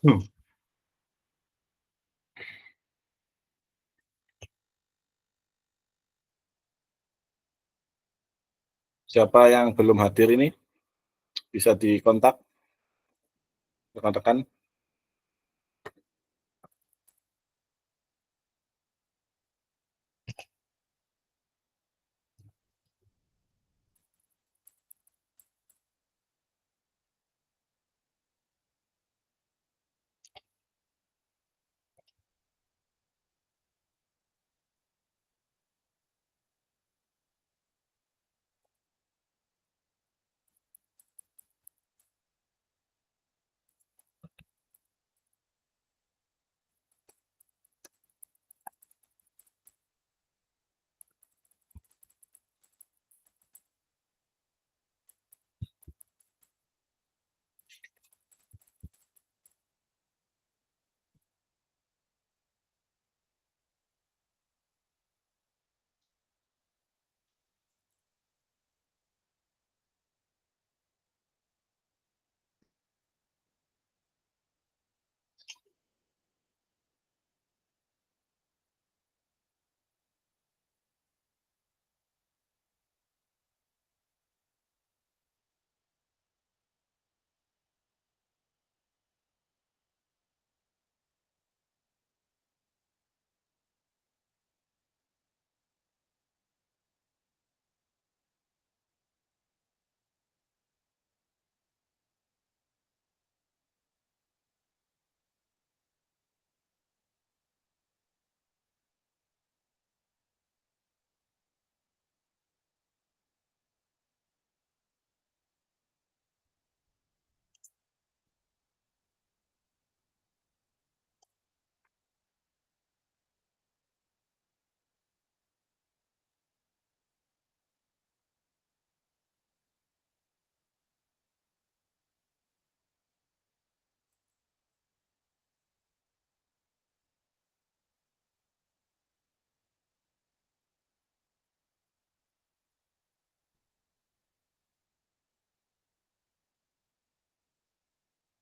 Hmm. Siapa yang belum hadir ini bisa dikontak rekan-rekan.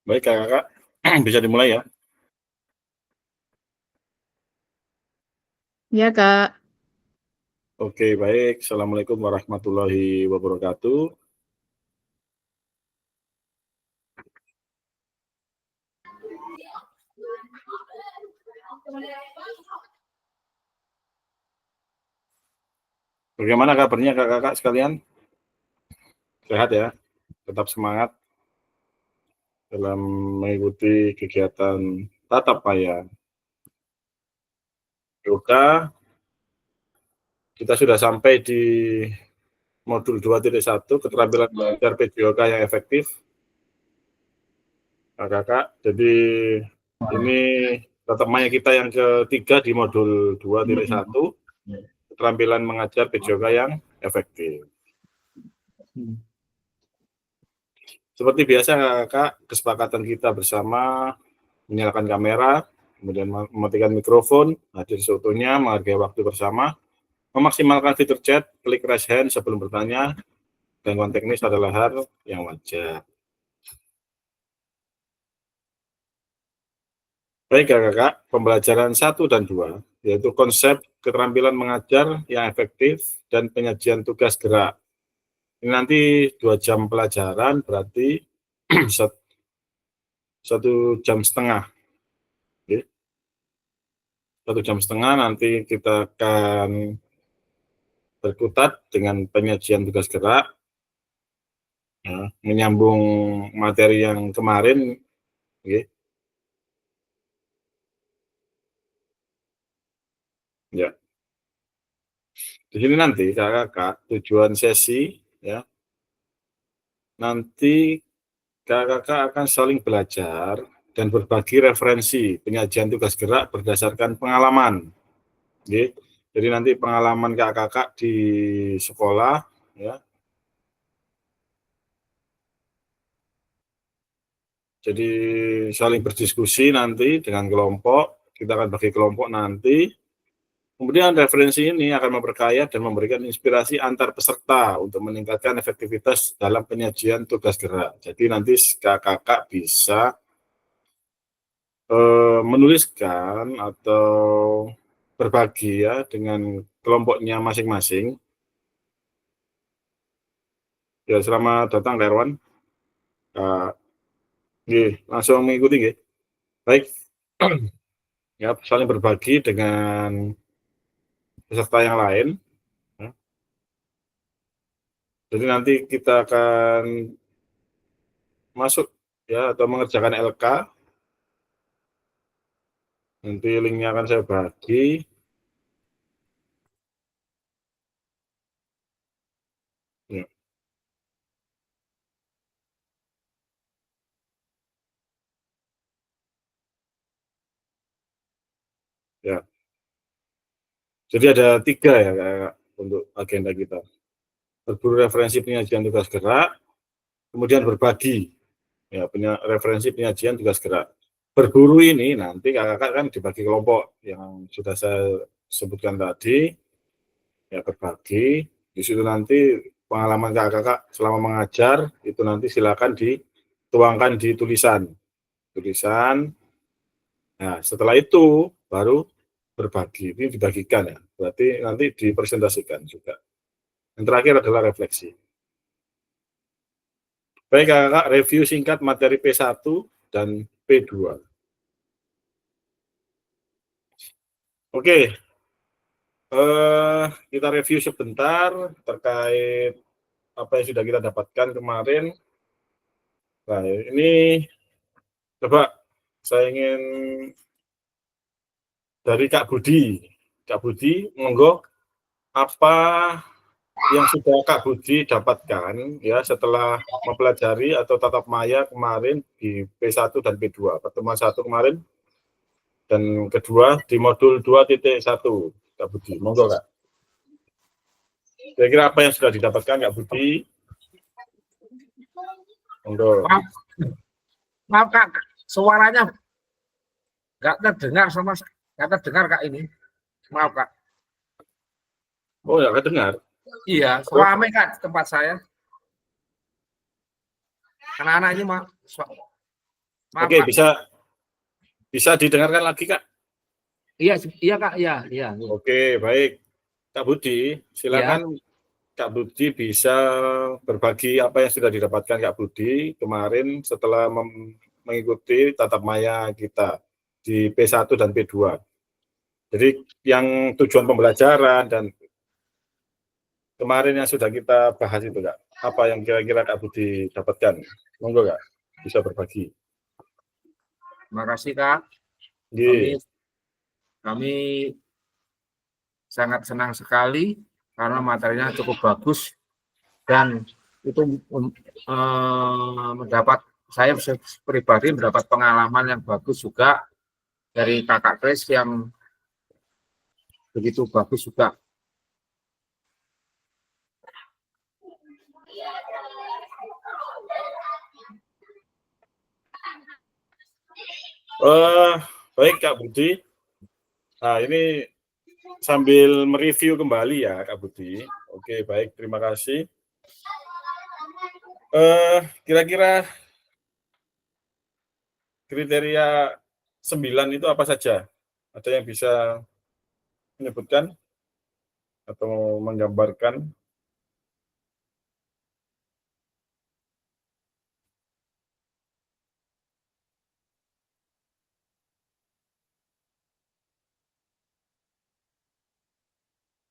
Baik kakak, bisa dimulai ya. Ya, Kak. Oke, baik. Assalamualaikum warahmatullahi wabarakatuh. Bagaimana kabarnya kakak-kakak sekalian? Sehat ya? Tetap semangat dalam mengikuti kegiatan tatap maya yoga. Kita sudah sampai di modul 2.1, keterampilan belajar video yoga yang efektif. Kakak-kakak, jadi ini tatap maya kita yang ketiga di modul 2.1, keterampilan mengajar video yoga yang efektif. Seperti biasa kakak, kesepakatan kita bersama menyalakan kamera, kemudian mematikan mikrofon, hadir seutuhnya, menghargai waktu bersama, memaksimalkan fitur chat, klik raise hand sebelum bertanya, gangguan teknis adalah hal yang wajar. Baik kakak, pembelajaran 1 dan 2, yaitu konsep keterampilan mengajar yang efektif dan penyajian tugas gerak. Ini nanti 2 jam pelajaran, berarti 1,5 jam. Oke. 1,5 jam nanti kita akan berkutat dengan penyajian tugas gerak, ya, menyambung materi yang kemarin. Oke. Ya. Di sini nanti kakak tujuan sesi, ya, nanti kakak akan saling belajar dan berbagi referensi penyajian tugas gerak berdasarkan pengalaman. Oke. Jadi nanti pengalaman kakak di sekolah, ya. Jadi saling berdiskusi nanti dengan kelompok, kita akan bagi kelompok nanti. Kemudian referensi ini akan memperkaya dan memberikan inspirasi antar peserta untuk meningkatkan efektivitas dalam penyajian tugas gerak. Jadi nanti kakak bisa menuliskan atau berbagi ya dengan kelompoknya masing-masing. Ya, selamat datang Kak Erwan. Langsung mengikuti nggih. Baik. Ya, saling berbagi dengan peserta yang lain. Ya. Jadi nanti kita akan masuk ya atau mengerjakan LK. Nanti linknya akan saya bagi. Ya. Ya. Jadi ada 3 ya Kak, untuk agenda kita. Berburu referensi penyajian tugas gerak, kemudian berbagi ya referensi penyajian tugas gerak. Berburu ini nanti kakak kan dibagi kelompok yang sudah saya sebutkan tadi, ya berbagi. Di situ nanti pengalaman kakak selama mengajar itu nanti silakan dituangkan di tulisan. Nah, setelah itu baru berbagi, ini dibagikan ya, berarti nanti dipresentasikan juga. Yang terakhir adalah refleksi. Baik kakak, review singkat materi P1 dan P2. Oke, kita review sebentar terkait apa yang sudah kita dapatkan kemarin. Nah, ini coba saya ingin dari Kak Budi. Kak Budi, monggo apa yang sudah Kak Budi dapatkan ya setelah mempelajari atau tatap maya kemarin di P1 dan P2, pertemuan 1 kemarin dan kedua di modul 2.1. Kak Budi, monggo Kak. Kira-kira apa yang sudah didapatkan Kak Budi? Monggo. Maaf Kak, suaranya nggak terdengar nggak terdengar Kak ini. Maaf Kak. Oh, nggak terdengar? Iya, ramai Kak tempat saya. Anak-anak ini maaf. Oke, Kak. Bisa didengarkan lagi Kak? Iya Kak, iya. Oke, baik. Kak Budi, silakan ya. Kak Budi bisa berbagi apa yang sudah didapatkan Kak Budi kemarin setelah mengikuti tatap maya kita di P1 dan P2. Jadi yang tujuan pembelajaran dan kemarin yang sudah kita bahas itu Kak, apa yang kira-kira Kak Budi dapatkan? Monggo Kak, bisa berbagi. Terima kasih Kak. Kami sangat senang sekali karena materinya cukup bagus dan itu saya pribadi mendapat pengalaman yang bagus juga dari Kakak Kris yang begitu bagus juga. Baik Kak Budi. Nah, ini sambil mereview kembali ya Kak Budi. Oke, baik, terima kasih. Kira-kira kriteria 9 itu apa saja? Ada yang bisa menyebutkan atau menggambarkan?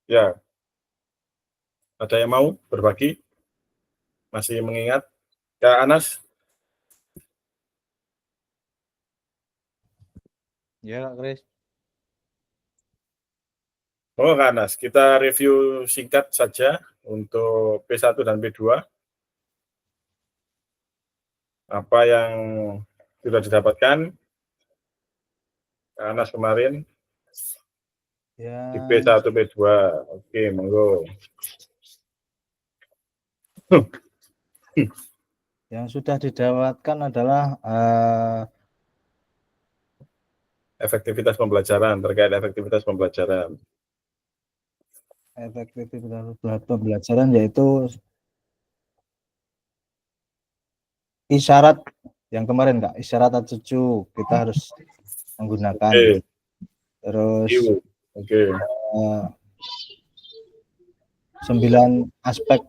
Ya, ada yang mau berbagi? Masih mengingat? Kak Anas? Ya, Kak Kris. Oh, Kak Anas, kita review singkat saja untuk P1 dan P2. Apa yang sudah didapatkan Kak Anas kemarin ya, di P1, P2. Oke, monggo. Yang sudah didapatkan adalah efektivitas pembelajaran, terkait efektivitas pembelajaran. Efektivitas pembelajaran yaitu isyarat yang kemarin Kak, isyarat tujuh kita harus menggunakan. Oke. Terus Q. Oke. 9 aspek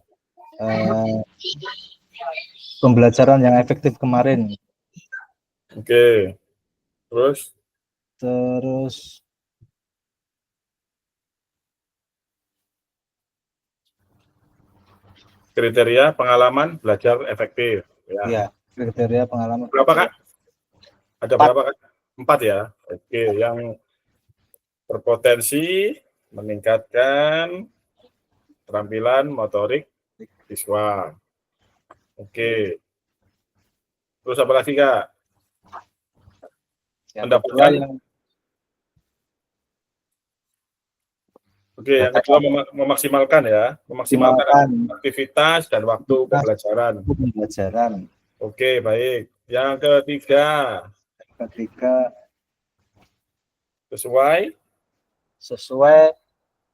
pembelajaran yang efektif kemarin. Oke. Terus kriteria pengalaman belajar efektif. Ya. ya, kriteria pengalaman. Berapa, Kak? Ada 4. berapa, Kak? 4 ya. Oke, yang berpotensi meningkatkan keterampilan motorik siswa. Oke. Terus apa lagi, Kak? Yang Mendapatkan kedua Oke, yang kedua memaksimalkan ya, memaksimalkan aktivitas dan waktu pembelajaran. Oke, baik. Yang ketiga, sesuai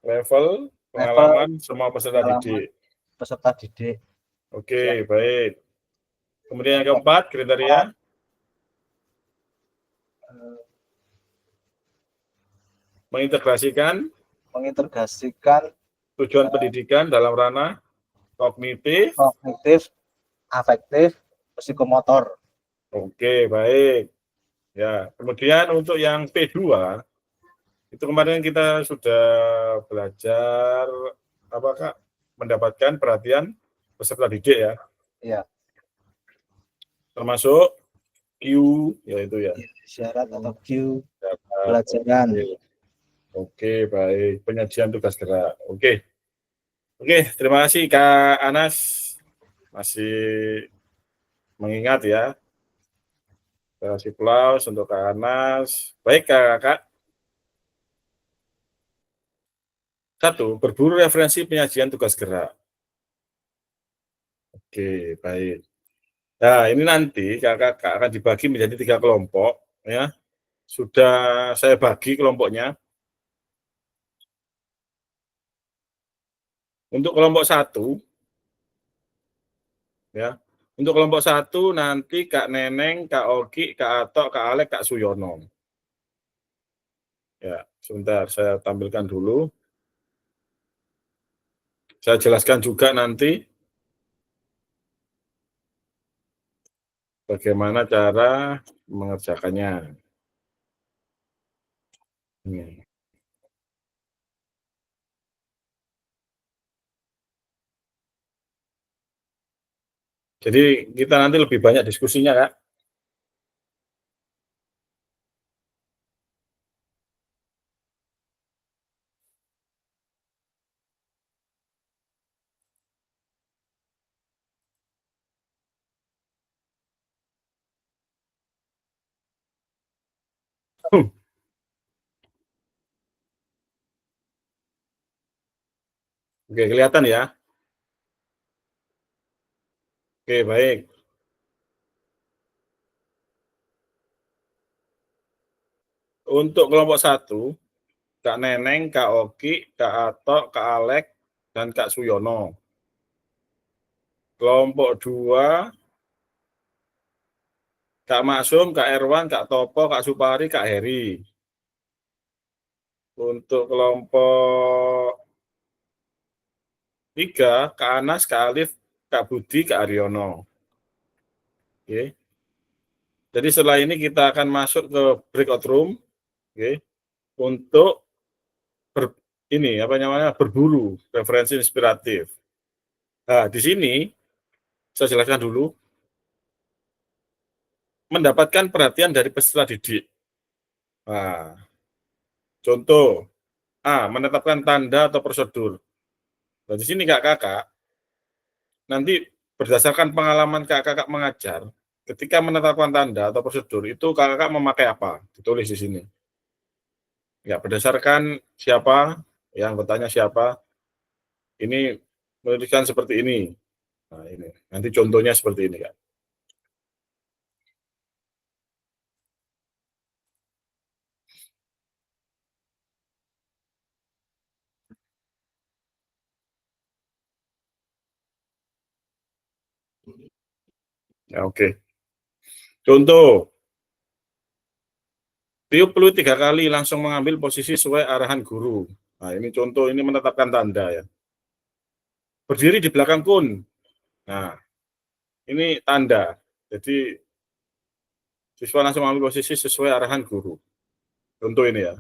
level pengalaman semua peserta didik. Oke, baik. Kemudian yang keempat, kriteria mengintegrasikan tujuan pendidikan dalam ranah kognitif, afektif, psikomotor. Oke, baik. Ya, kemudian untuk yang P2 itu kemarin kita sudah belajar apakah mendapatkan perhatian peserta didik ya. Iya. Termasuk Q yaitu ya. Syarat atau Q pelajaran. Oke, baik. Penyajian tugas gerak. Oke, terima kasih Kak Anas masih mengingat ya. Terima kasih aplaus untuk Kak Anas. Baik Kak. 1. Berburu referensi penyajian tugas gerak. Oke, baik. Nah, ini nanti kakak akan dibagi menjadi 3 kelompok ya. Sudah saya bagi kelompoknya. Untuk kelompok 1 ya. Untuk kelompok 1 nanti Kak Neneng, Kak Oki, Kak Atok, Kak Alek, Kak Suyono. Ya, sebentar saya tampilkan dulu. Saya jelaskan juga nanti bagaimana cara mengerjakannya. Ini. Jadi kita nanti lebih banyak diskusinya, Kak. Oke, kelihatan ya? Oke, baik. Untuk kelompok 1, Kak Neneng, Kak Oki, Kak Atok, Kak Alek, dan Kak Suyono. Kelompok 2, Kak Maksum, Kak Erwan, Kak Topo, Kak Supari, Kak Heri. Untuk kelompok 3, Kak Anas, Kak Alif, Kak Budi, Kak Aryono. Oke. Jadi setelah ini kita akan masuk ke breakout room, oke, untuk berburu referensi inspiratif. Nah, di sini saya jelaskan dulu mendapatkan perhatian dari peserta didik. Nah, contoh A, menetapkan tanda atau prosedur. Nah, di sini kakak nanti berdasarkan pengalaman kakak mengajar, ketika menetapkan tanda atau prosedur itu kakak memakai apa? Ditulis di sini. Ya, berdasarkan siapa, yang bertanya siapa, ini menuliskan seperti ini. Nah, ini. Nanti contohnya seperti ini, Kak. Ya, oke. Contoh, Tiup peluit 3 kali, langsung mengambil posisi sesuai arahan guru. Nah, ini contoh, ini menetapkan tanda ya. Berdiri di belakang kun. Nah, ini tanda. Jadi, siswa langsung mengambil posisi sesuai arahan guru. Contoh ini ya.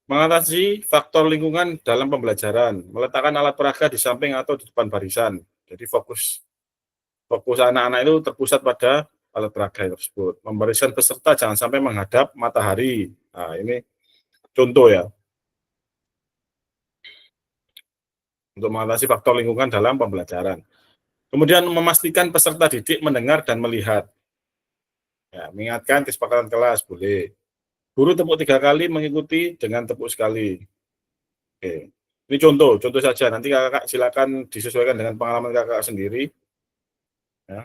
Mengatasi faktor lingkungan dalam pembelajaran. Meletakkan alat peraga di samping atau di depan barisan. Jadi, fokus anak-anak itu terpusat pada alat peraga tersebut. Membariskan peserta jangan sampai menghadap matahari. Nah, ini contoh ya. Untuk mengatasi faktor lingkungan dalam pembelajaran. Kemudian memastikan peserta didik mendengar dan melihat. Ya, mengingatkan kesepakatan kelas, boleh. Guru tepuk 3 kali, mengikuti dengan tepuk sekali. Oke. Ini contoh saja. Nanti kakak silakan disesuaikan dengan pengalaman kakak sendiri. Ya.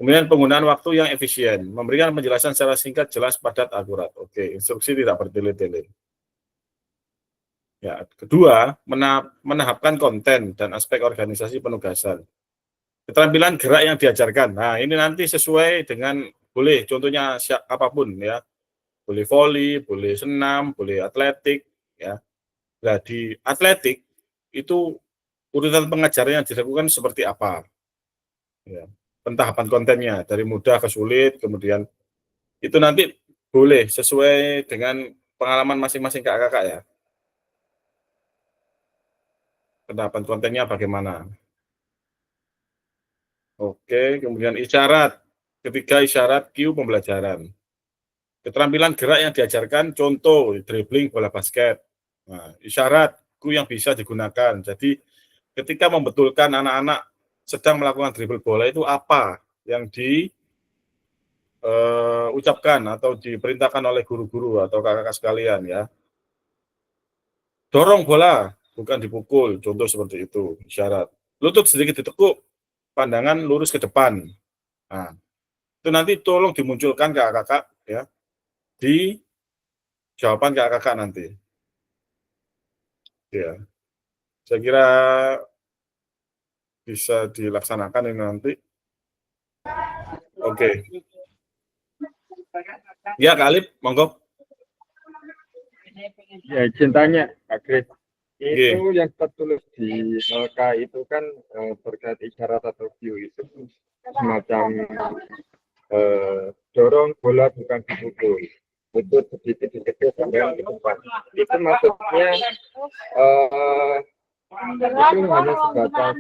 Kemudian penggunaan waktu yang efisien, memberikan penjelasan secara singkat, jelas, padat, akurat. Oke, instruksi tidak bertele-tele. Ya, kedua, menahapkan konten dan aspek organisasi penugasan. Keterampilan gerak yang diajarkan. Nah, ini nanti sesuai dengan, boleh contohnya apapun ya. Boleh voli, boleh senam, boleh atletik ya. Nah, di atletik itu urutan pengajaran yang dilakukan seperti apa? Ya. Pentahapan kontennya dari mudah ke sulit, kemudian itu nanti boleh sesuai dengan pengalaman masing-masing kakak-kakak ya. Pentahapan kontennya bagaimana? Oke, kemudian isyarat. Ketiga, isyarat cue pembelajaran. Keterampilan gerak yang diajarkan, contoh dribbling bola basket. Nah, isyarat cue yang bisa digunakan. Jadi ketika membetulkan anak-anak sedang melakukan dribble bola itu apa yang diucapkan atau diperintahkan oleh guru-guru atau kakak-kakak sekalian ya. Dorong bola, bukan dipukul, contoh seperti itu, isyarat. Lutut sedikit ditekuk, pandangan lurus ke depan. Nah, itu nanti tolong dimunculkan kakak-kakak ya, di jawaban kakak-kakak nanti. Ya, saya kira bisa dilaksanakan ini nanti. Oke. Ya, Kak Alip, monggo. Ya, izin tanya, Pak Kris. Oke. Itu yang tertulis di LK itu kan terkait isyarat atau cue itu semacam dorong bola bukan dipukul. Lutut sedikit dikecil sampai ke depan. Itu maksudnya itu hanya sebatas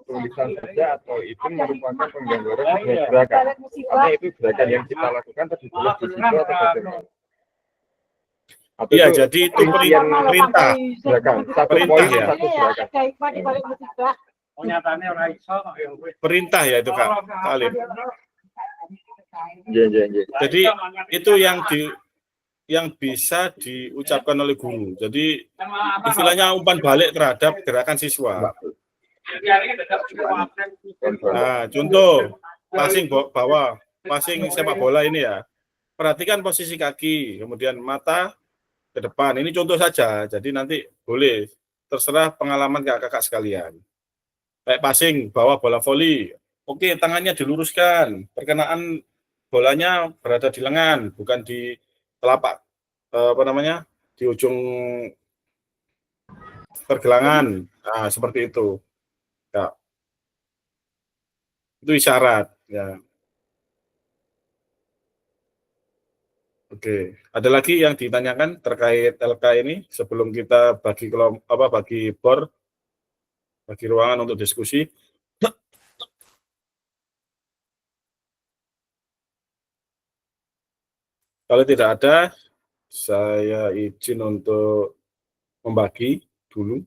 tulisan saja atau itu merupakan penggambaran sebuah gerakan? Atau itu gerakan yang kita lakukan tadi tulis di situ atau bagaimana? Iya, jadi itu perintah. Gerakan. Satu Perintah poin, ya. satu gerakan. Perintah ya itu Kak Alip. Iya. Jadi itu yang bisa diucapkan oleh guru. Jadi istilahnya umpan balik terhadap gerakan siswa. Nah, contoh passing bawah, passing sepak bola ini ya. Perhatikan posisi kaki, kemudian mata ke depan. Ini contoh saja. Jadi nanti boleh terserah pengalaman kakak-kakak sekalian. Kayak passing bawah bola voli. Oke, tangannya diluruskan. Perkenaan bolanya berada di lengan, bukan di telapak di ujung pergelangan. Nah, seperti itu. Ya. Itu isyarat ya. Oke, ada lagi yang ditanyakan terkait LK ini sebelum kita bagi ruangan untuk diskusi. Kalau tidak ada, saya izin untuk membagi dulu.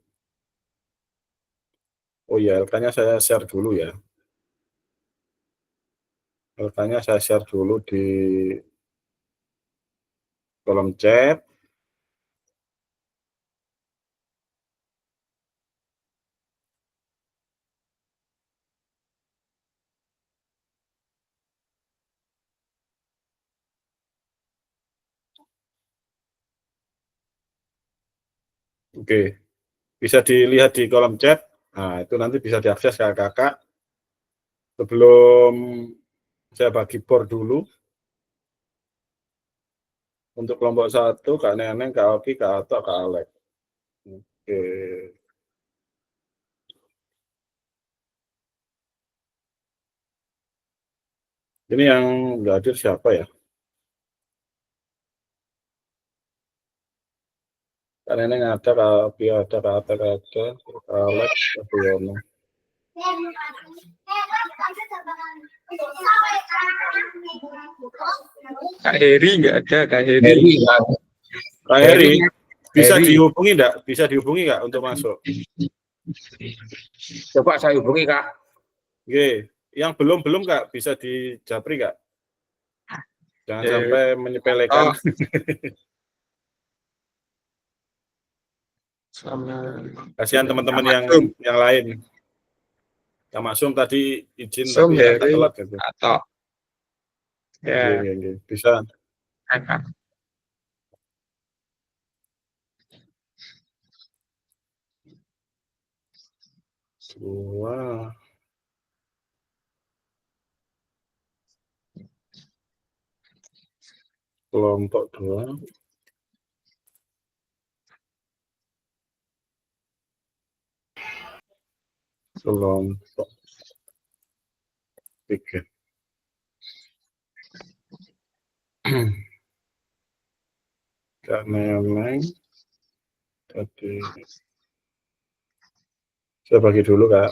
Oh ya, LK-nya saya share dulu ya. LK-nya saya share dulu di kolom chat. Oke, bisa dilihat di kolom chat. Nah, itu nanti bisa diakses kakak-kakak. Sebelum saya bagi board dulu. Untuk kelompok 1, Kak Neneng, Kak Oki, Kak Ato, Kak Alek. Oke. Ini yang nggak hadir siapa ya? Kak Neneng ada, Kak Oki ada, Kak Ato ada, Kak Alek, Kak Buyono. Kak Heri nggak ada, Kak Heri. Heri nggak ada. Kak Heri, bisa Heri. dihubungi nggak? Bisa dihubungi nggak untuk masuk? Coba saya hubungi Kak. Oke. Yang belum Kak, bisa dijapri Kak? Jangan Ya, sampai menyepelekan. Oh. sama Kasihan teman-teman Kak Maksum. yang lain. Kak Maksum tadi izin Som tapi agak Heri telat gitu. atau ya Oke. Bisa. Kakak. Wah. Kelompok 2. Kelompok 3. Kak Neneng. Tadi. Saya bagi dulu Kak.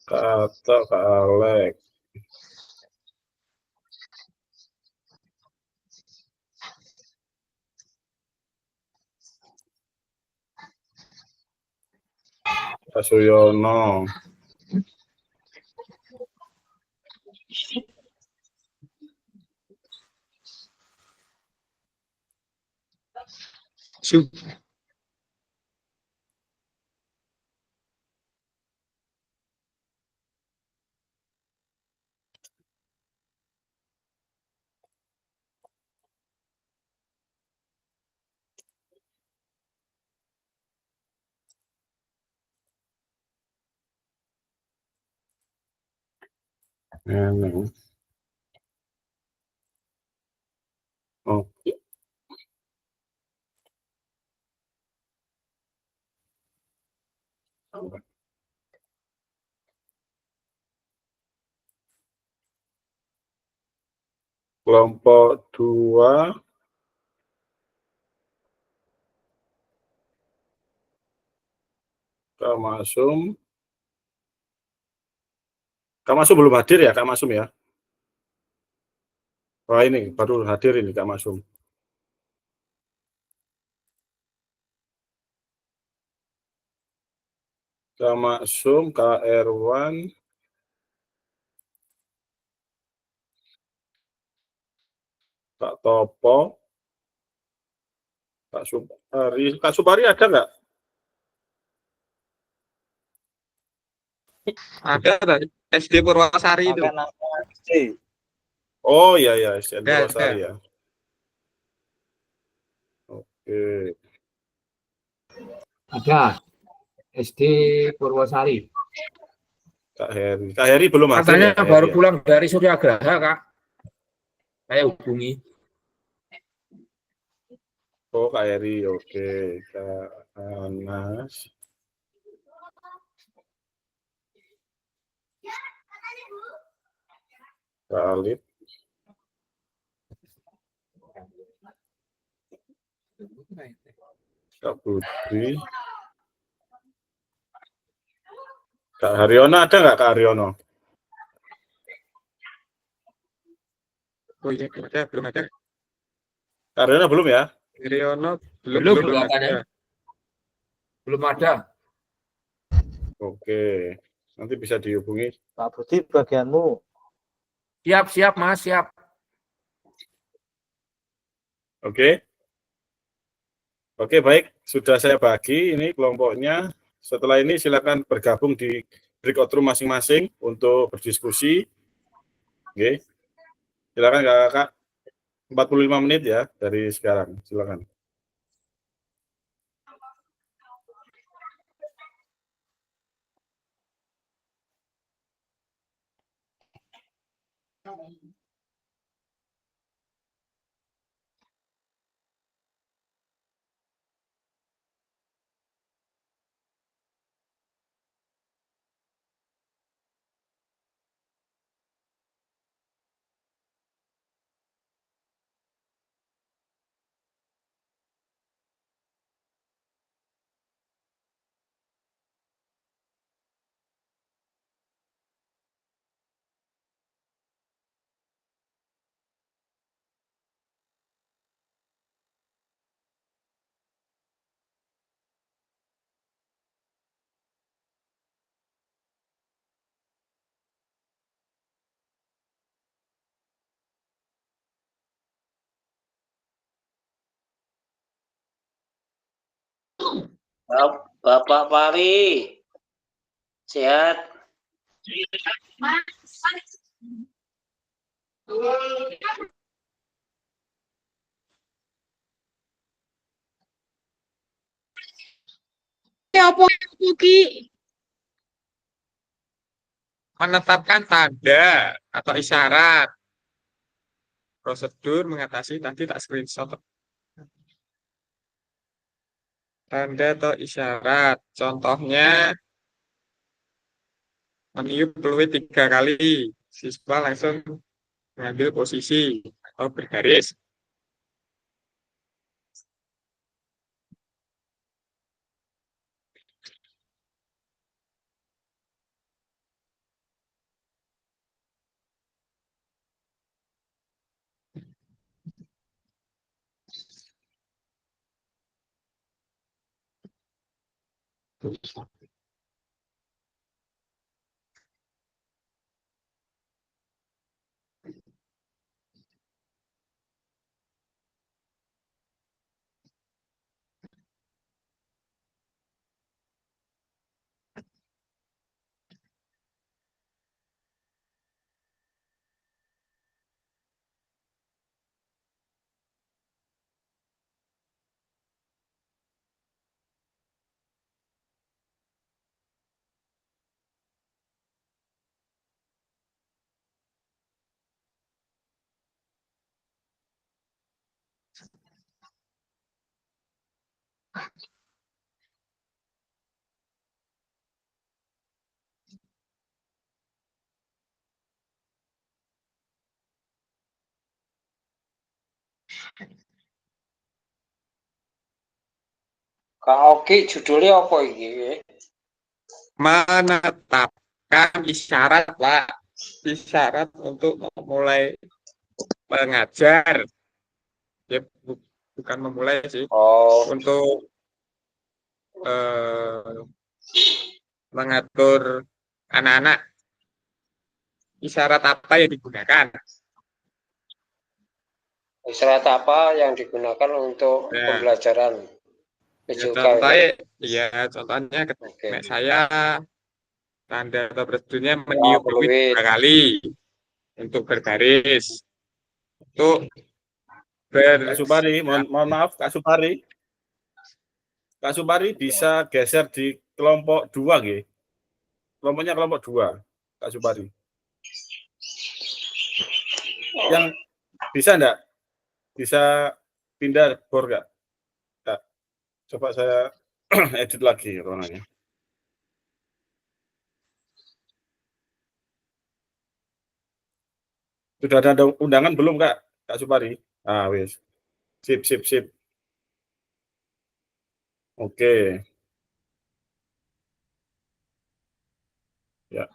Kak Ato, Kak Alek. Kak Suyono. Su Neneng. Oke. Kelompok 2. Kak Masum. Kak Masum belum hadir ya, Kak Masum ya? Wah ini baru hadir ini Kak Masum. Kak Masum, Kak Erwan, Kak Topo, Kak Supari. Kak Supari ada nggak? ada tadi SD Purwasari itu. Pakai nama SD. Oh iya SDN Ada. Purwosari ya. Oke. Ada SD Purwosari. Kak Heri. Kak Heri belum hadir Katanya ya? Kak baru Heri ya? pulang dari Suryagraha Kak. Saya hubungi. Oh Kak Heri, oke. Kak Anas. Kak Alif. Kak Budi. Kak Haryono ada nggak Kak Haryono? Oh iya, belum ada. Kak Haryono belum ya? Riono Belum ada. ada. Belum ada. Oke. Nanti bisa dihubungi. Pak Budi, bagianmu. Siap Mas, siap. Oke. Oke, baik. Sudah saya bagi ini kelompoknya. Setelah ini silakan bergabung di breakout room masing-masing untuk berdiskusi. Oke. Silakan Kakak. 45 menit ya dari sekarang. Silakan. Bapak Pari, sehat? Apa Ki? Menetapkan tanda atau isyarat. Prosedur mengatasi tadi tak screenshot. Tanda atau isyarat. Contohnya meniup peluit 3 kali. Siswa langsung mengambil posisi atau bergaris. Kak Oki, judulnya apa ini? Menetapkan isyarat, Pak. Isyarat untuk memulai mengajar. Ya, bukan memulai sih. Oh, Untuk mengatur anak-anak. Isyarat apa yang digunakan? isyarat apa yang digunakan untuk Ya, pembelajaran ya PJK? contohnya, ya contohnya Oke. saya tanda atau prosedurnya Oh, meniup peluit peluit. 2 kali untuk berbaris. Untuk Kak Supari, mohon maaf Kak Supari. Kak Supari bisa geser di kelompok 2 gitu. Kelompoknya kelompok 2, Kak Supari. Yang bisa enggak? Bisa pindah board enggak? Kak, coba saya edit lagi warnanya. Sudah ada undangan belum Kak? Kak Supari? Ah, wis. Sip, sip, sip. Oke. Ya.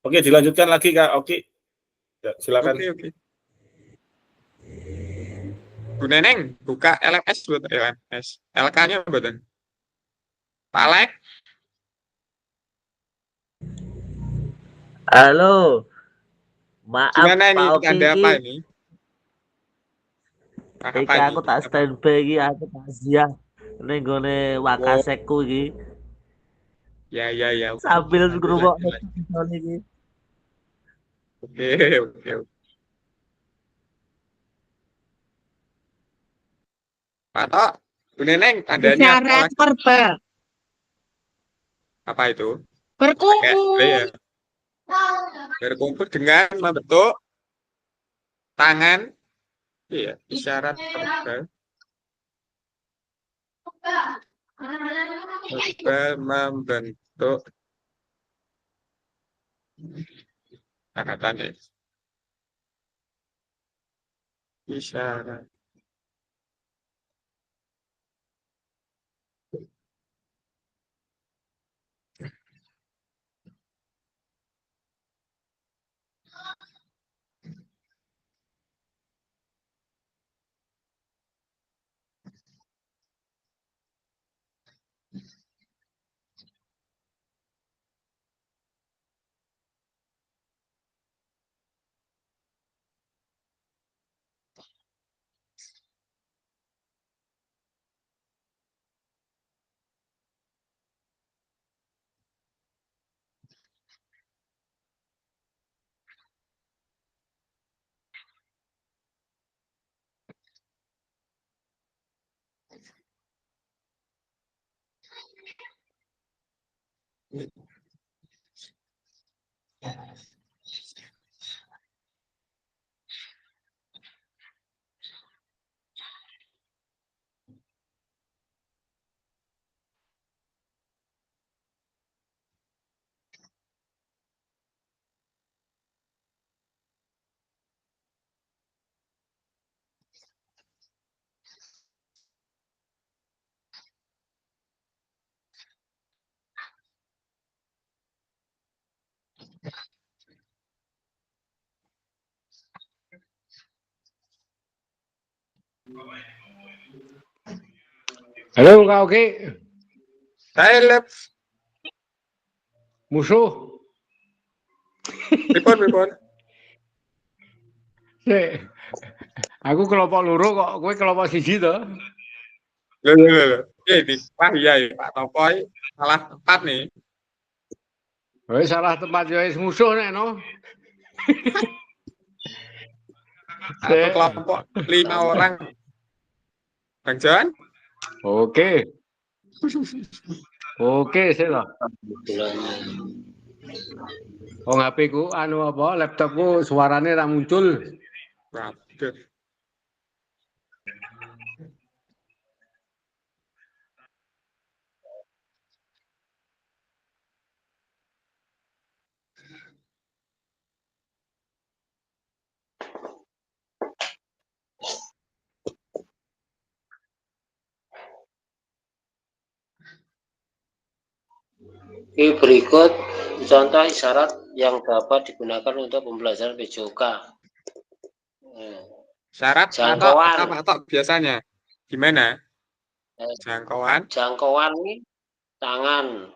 Oke, dilanjutkan lagi Kak Oki. Ya, silakan. Oke. Bu Neneng, buka LMS buat LMS. LK-nya buatan. Pak Alek, Halo, maaf gimana ini Pak Oki tanda iki. apa ini? Apa Iki ini? aku tak Apa? standby iki aku takziah ning gone Oh, Wakasekku iki ya. sambil ngrungokno Lanjut. tulisan iki. Oke. Pak Tok, Bu Neneng, tandanya apa Isyarat lagi? verbal. Apa itu? Pakai ya. Berkumpul. Berkumpul dengan membentuk tangan. Iya, isyarat verbal. Verbal membentuk tanda isyarat. Halo Kak Oki, Saya musuh. pripun. Sik. Aku kelompok loro kok, kowe kelompok siji to? Loh. Di Pak Pak Topoy salah tempat nih. Kowe salah tempat ya wis musuh nek no. Satu kelompok 5 orang. Bang John? Oke. Oke, sik to. Oh, HP ku anu apa, laptopku suarane ra muncul. Waduh. Oke, berikut contoh isyarat yang dapat digunakan untuk pembelajaran PJOK. Syarat Jangkauan. patok biasanya. Gimana? Jangkauan. Jangkauan ini tangan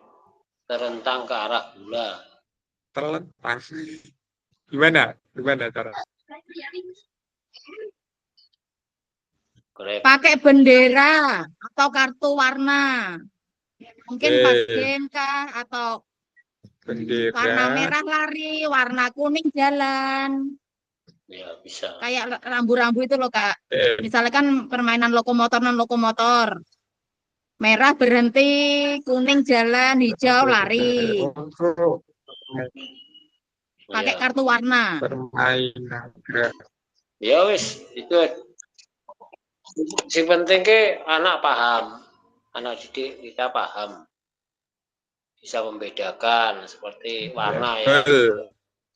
terentang ke arah bola. Terlentang. Gimana cara? Pakai bendera atau kartu warna. Mungkin bagian kah atau Bendera. warna merah lari, warna kuning jalan. Ya, bisa. Kayak rambu-rambu itu loh, Kak. Misalnya kan permainan lokomotor non lokomotor. Merah berhenti, kuning jalan, hijau lari. Pakai Ya. kartu warna. Permainan. Ya wis, itu sing penting ke anak paham. Anak didik kita paham. Bisa membedakan seperti warna ya.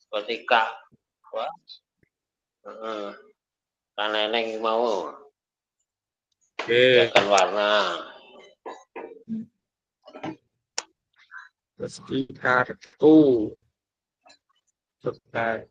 Seperti kak. Wah. Kan neneng mau. Bedakan warna. Terus di kartu. Sebagai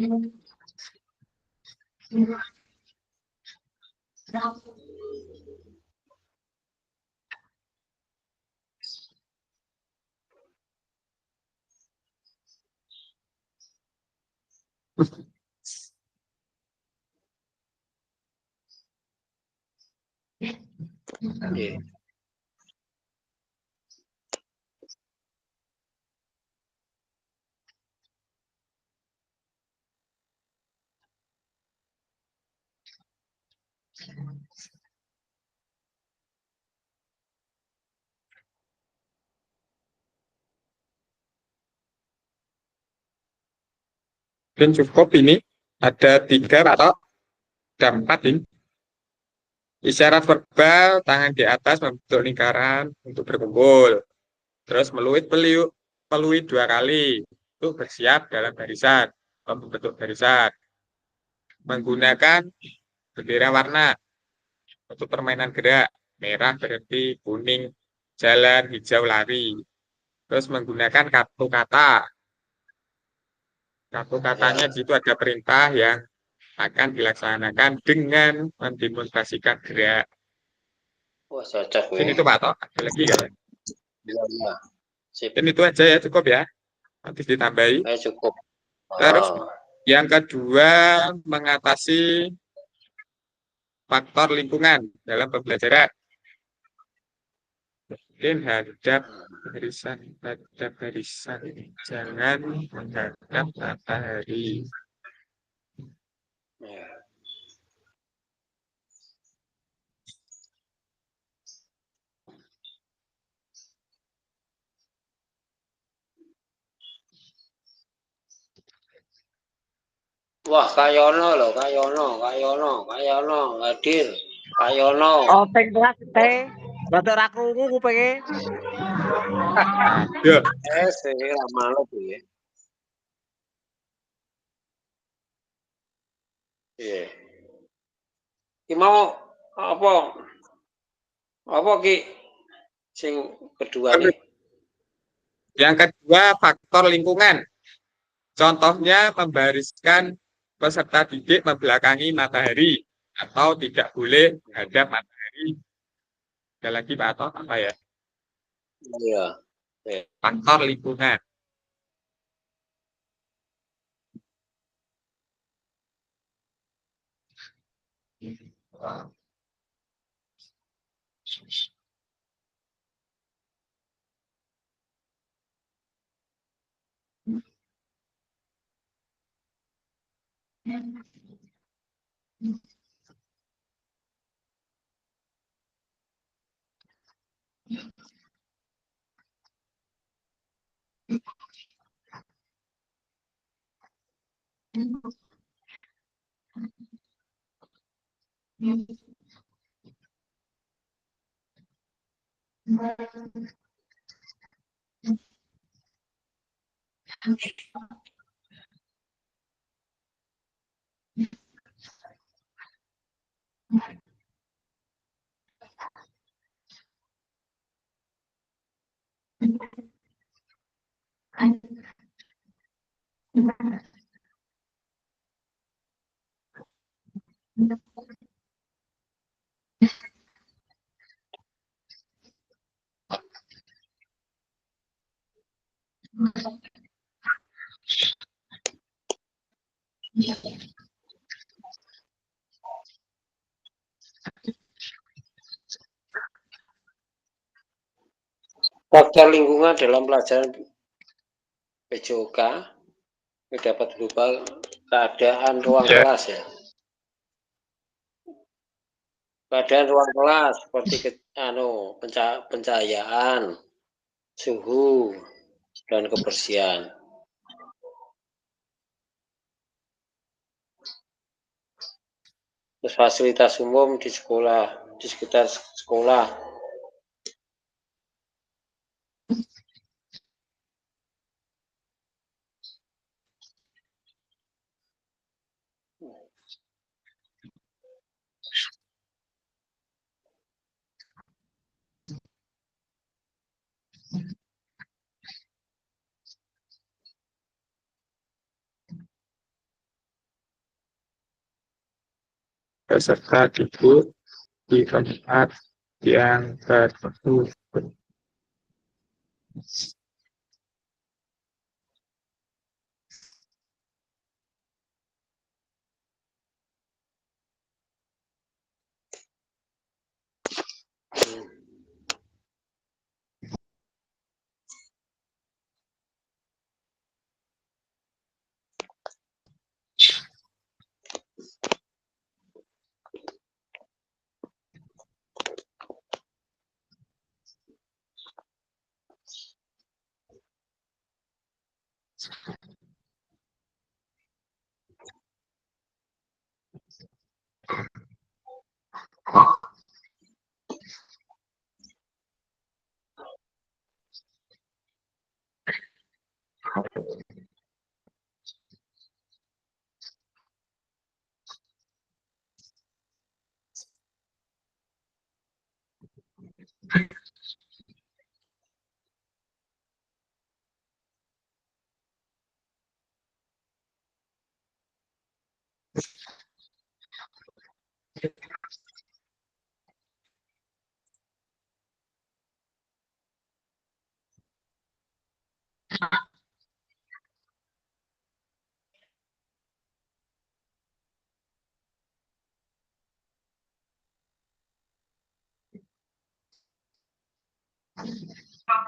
Ya. dan cukup ini ada 3 atau ada 4 ini. Isyarat verbal, tangan di atas membentuk lingkaran untuk berkumpul. Terus peluit 2 kali untuk bersiap dalam barisan, membentuk barisan. Menggunakan bendera warna untuk permainan gerak, merah berhenti, kuning jalan, hijau lari. Terus menggunakan kartu kata. Kartu katanya di situ ada perintah yang akan dilaksanakan dengan mendemonstrasikan gerak. Wah, cocok Sini ya. tuh Pak Tok, ada lagi kan? Iya. Sip. Dan itu aja ya, cukup ya. Nanti ditambahi. Cukup. Terus Oh, yang kedua, mengatasi faktor lingkungan dalam pembelajaran. Mungkin hadap barisan. Jangan menghadap matahari. ya. Wah, Kayono loh, Kayono hadir. Kayono. Oh, teng kelas teh. Rada ra krungu kupinge. Ya, Saya lama lo tuh ya. Iya. Ki mau apa? Apa ki sing kedua nih? yang kedua, faktor lingkungan. Contohnya membariskan peserta didik membelakangi matahari atau tidak boleh menghadap matahari. Ada lagi Pak Ato, apa ya? Iya. Faktor lingkungan. Faktor lingkungan dalam pelajaran PJOK dapat berupa keadaan ruang Ya. kelas ya. Keadaan ruang kelas seperti pencahayaan, suhu, dan kebersihan. Terus fasilitas umum di sekolah, di sekitar sekolah. Peserta duduk di tempat yang tertutup.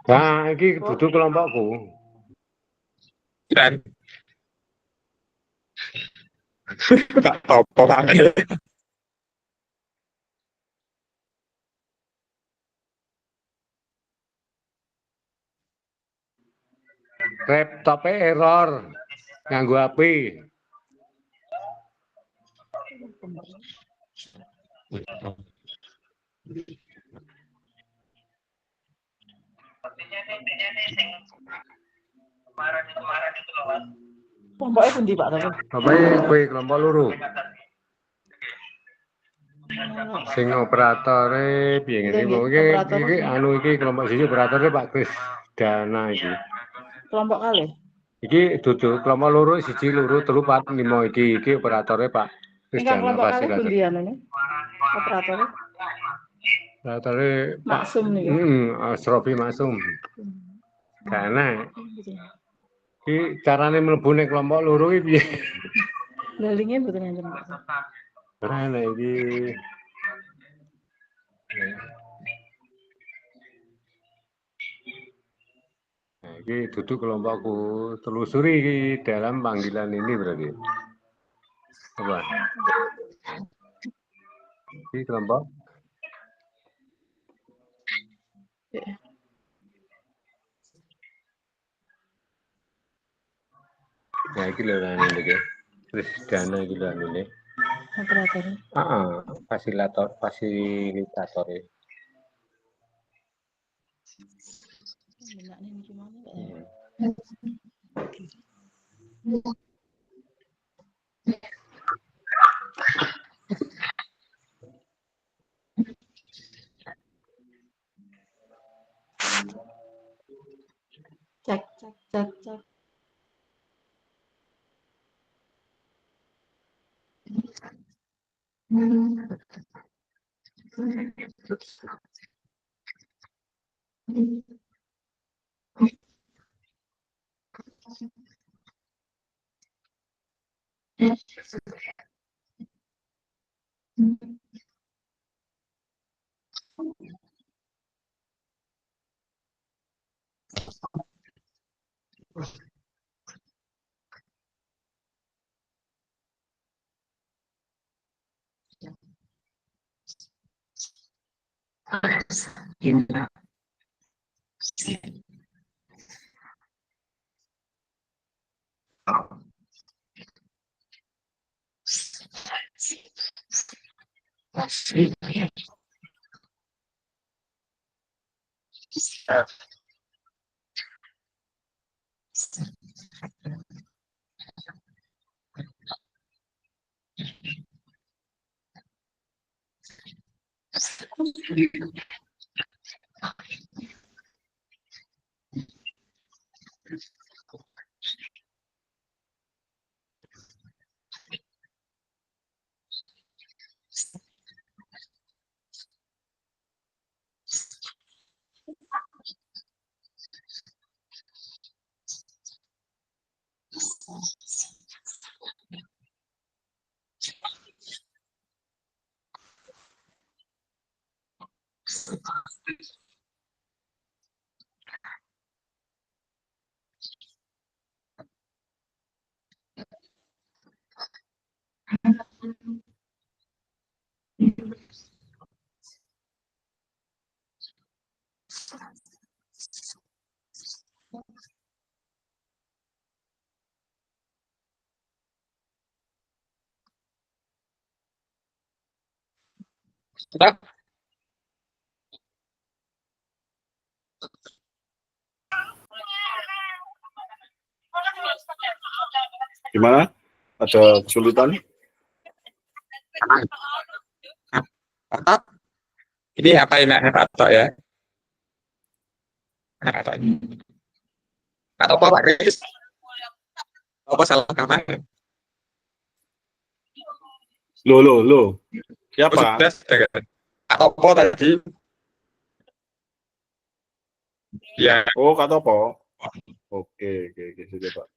Nah, iki duduk kelompokku. Dan tak topo banget. Laptop error nganggo HP. Kelompoknya pundi Pak tapi? Bapake kowe kelompok loro. Sing operatore piye ngene iki? Iki anu iki kelompok siji operatore Pak Kris Dana iki. Kelompok kali. Iki duduk kelompok loro siji loro telu pat limo iki operatore Pak Kris Ingkang Dana kelompok kali fasilitas. pundi anune? Operatornya Operatore Pak Maksum nih. Asrofi Maksum. Karena iki carane mlebu ning kelompok loro iki piye? Lalingnya mboten enten Pak. Ora enak iki. Nah, iki duduk kelompokku. Telusuri iki dalam panggilan ini berarti. Coba. Iki kelompok. Nah, iki lho anu iki. Terus dana iki lho anu ne. Operatornya. Fasilitator. Enaknya ini gimana Pak? Cek. Sudah. Gimana? Ada kesulitan? Atau ini apa enaknya Pak Tok ya? Atau apa Pak Kris? Apa salah kamar? Loh. Siapa? Sudah, kan? Atau apa tadi? Ya, Oh, Kak Topo. Oke, sudah Pak.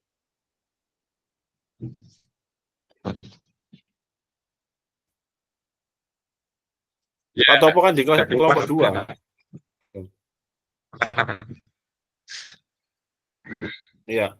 ya. Kak Topo kan di kelompok 2. Iya.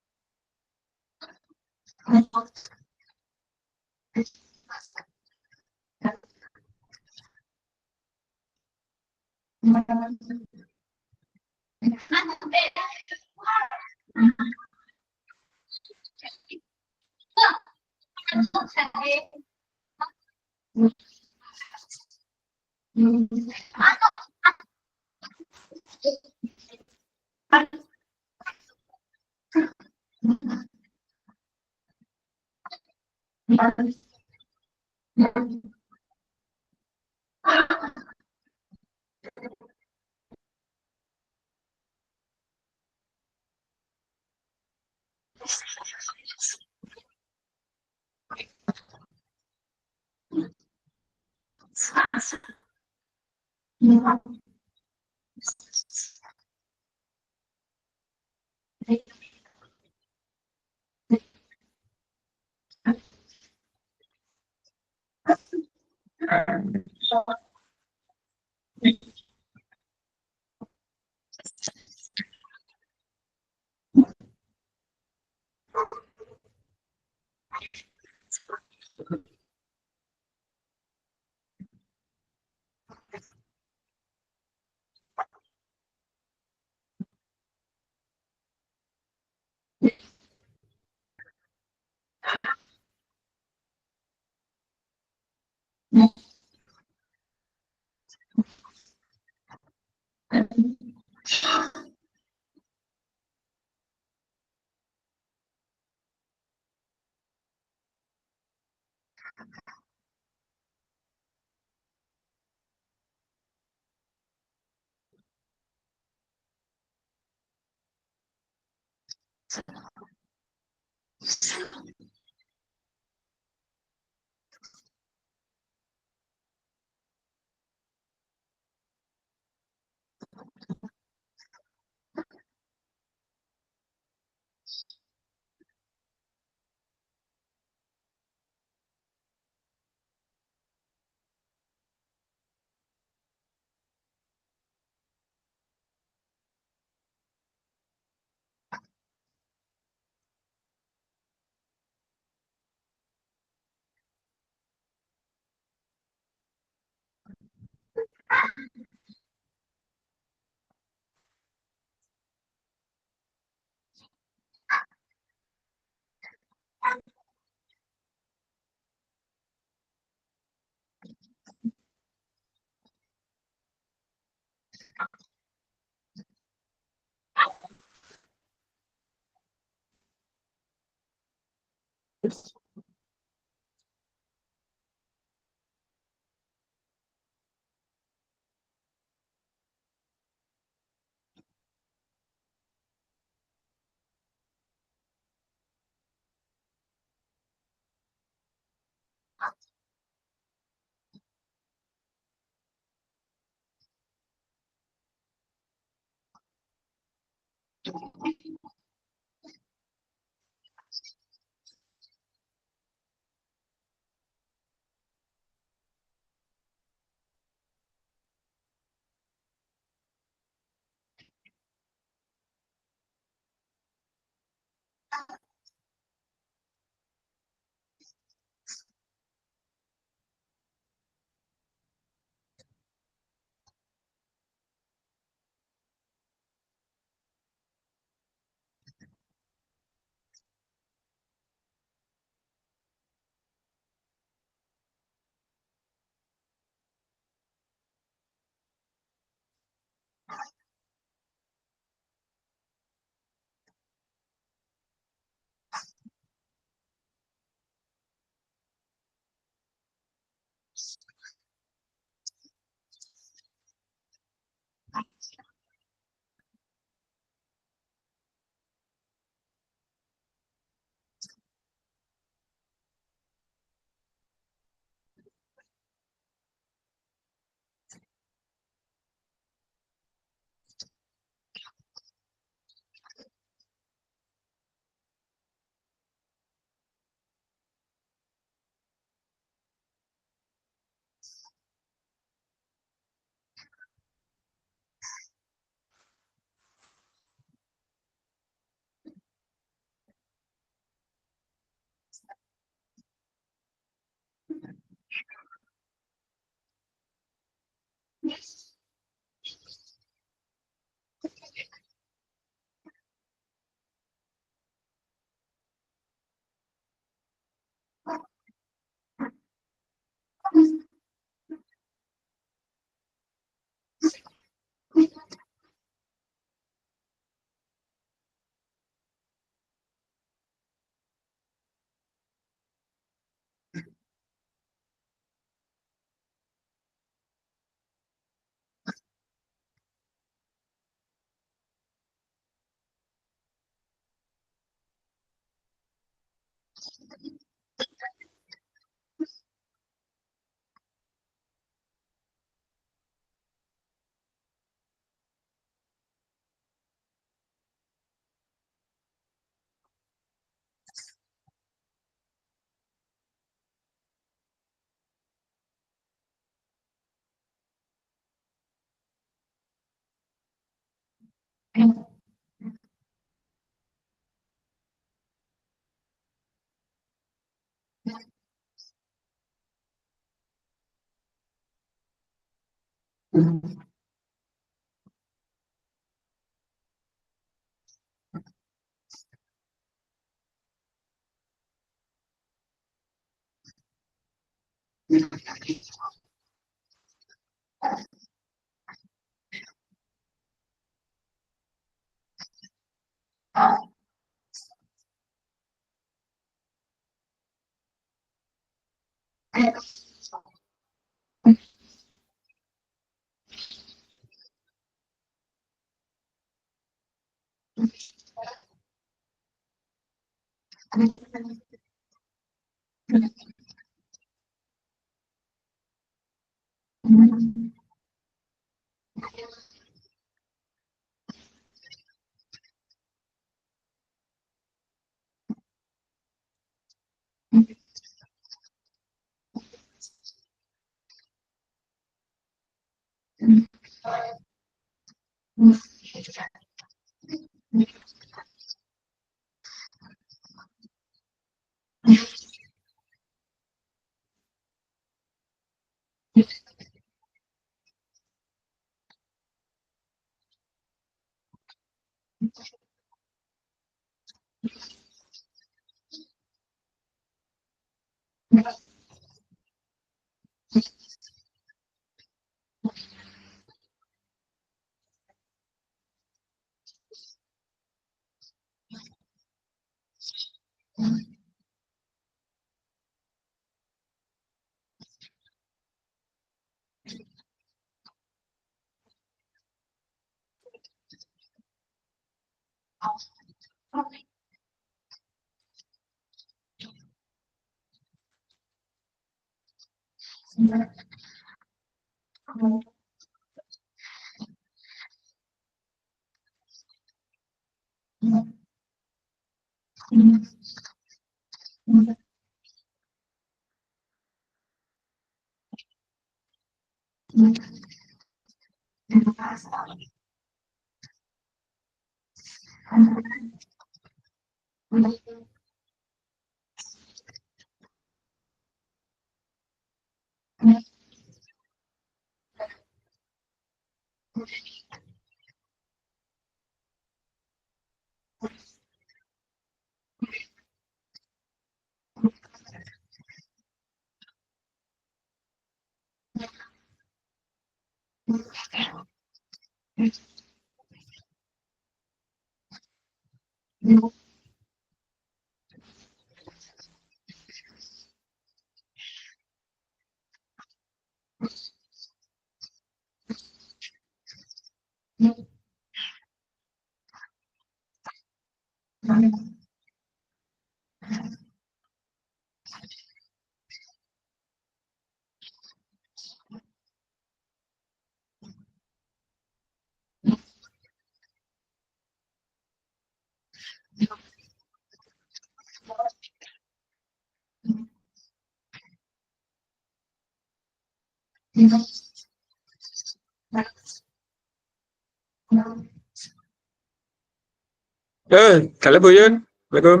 Dalam Bu Yun. Assalamualaikum.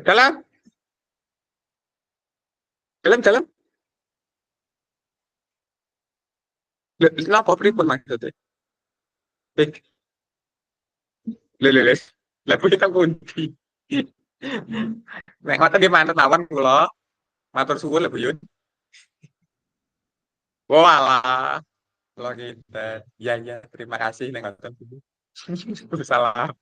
Dalam, dalam. Kenapa pripun maksudnya? Baik. Lho. Lah kita pundi? Nek ngoten nggih mantep mawon kula. Matur suwun lho Bu Yun. Walah, kula kita. Ya, terima kasih nek ngoten. Salam.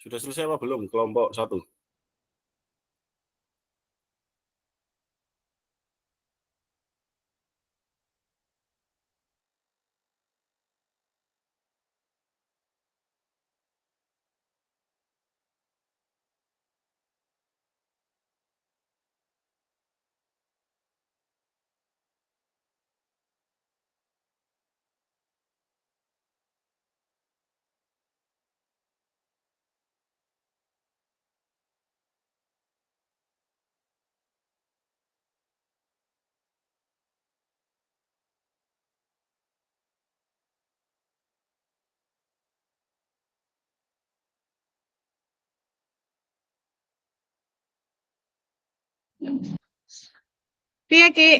Sudah selesai apa belum kelompok 1? Piye Ki?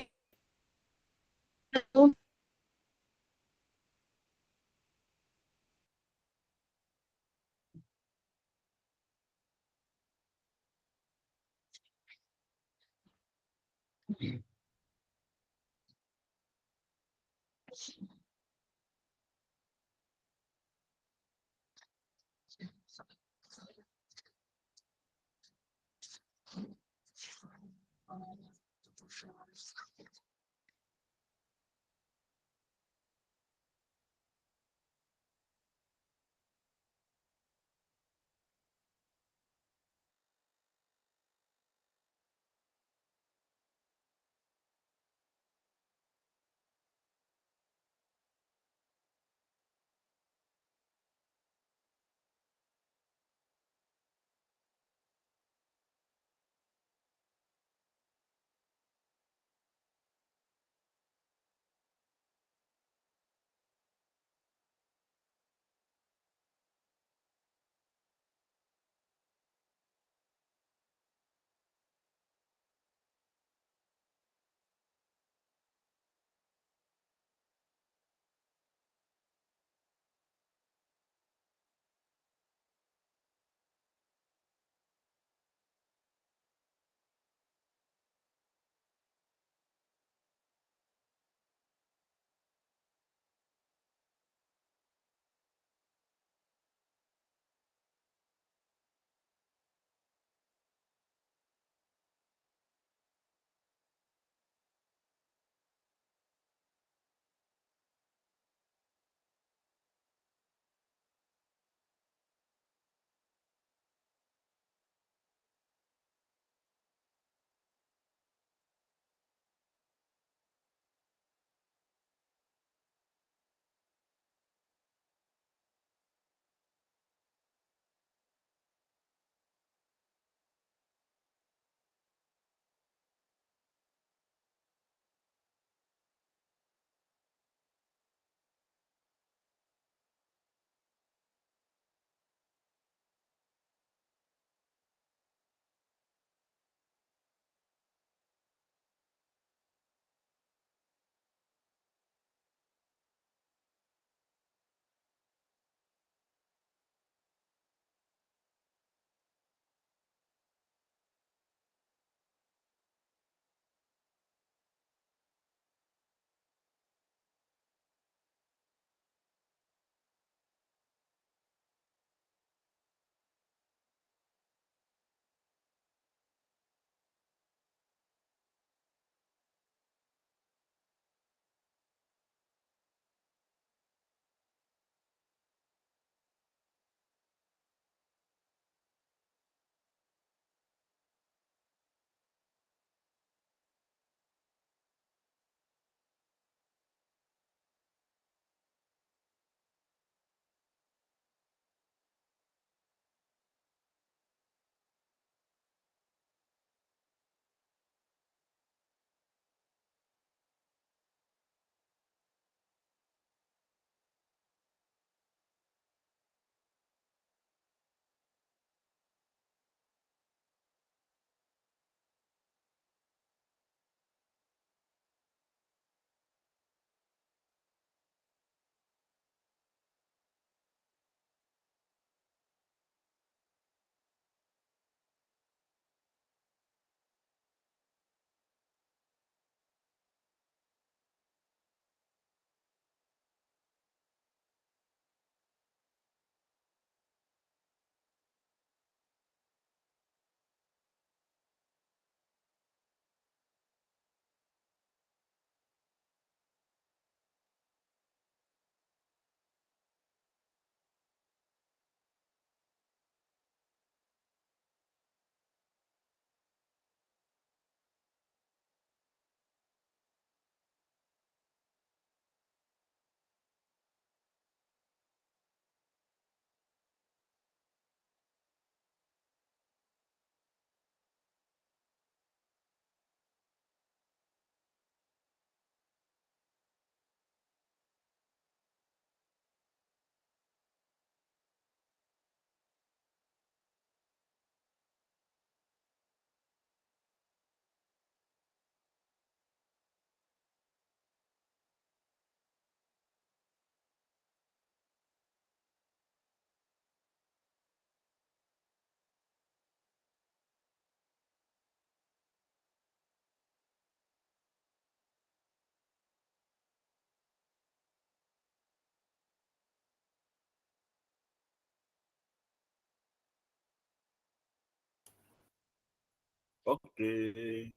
Oke.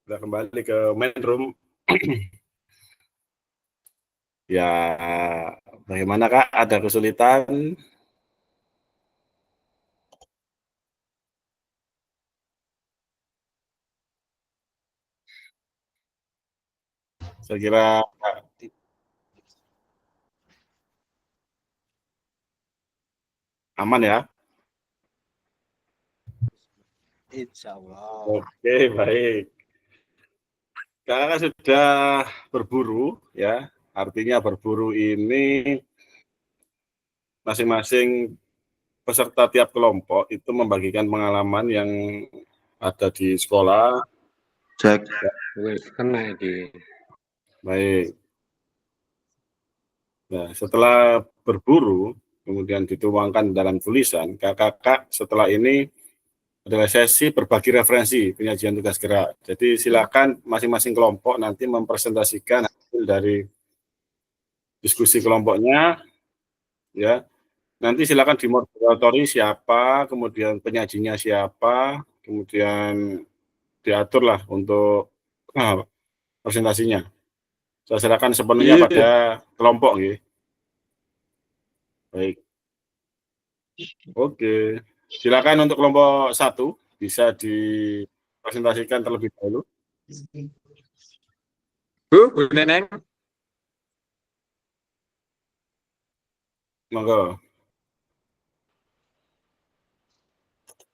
Kita kembali ke main room. Ya, bagaimana Kak? Ada kesulitan? Saya kira aman ya? Insya Allah. Oke, baik. Kakak sudah berburu ya. Artinya berburu ini masing-masing peserta tiap kelompok itu membagikan pengalaman yang ada di sekolah. Cek. Wis kena iki. Baik. Nah, setelah berburu, kemudian dituangkan dalam tulisan, kakak setelah ini adalah sesi berbagi referensi penyajian tugas gerak. Jadi silakan masing-masing kelompok nanti mempresentasikan hasil dari diskusi kelompoknya, ya. Nanti silakan dimoderatori siapa, kemudian penyajinya siapa, kemudian diaturlah untuk presentasinya. Saya serahkan sepenuhnya pada kelompok, ya. Baik. Oke. Silakan untuk kelompok 1 bisa dipresentasikan terlebih dahulu. Bu Neneng. Monggo.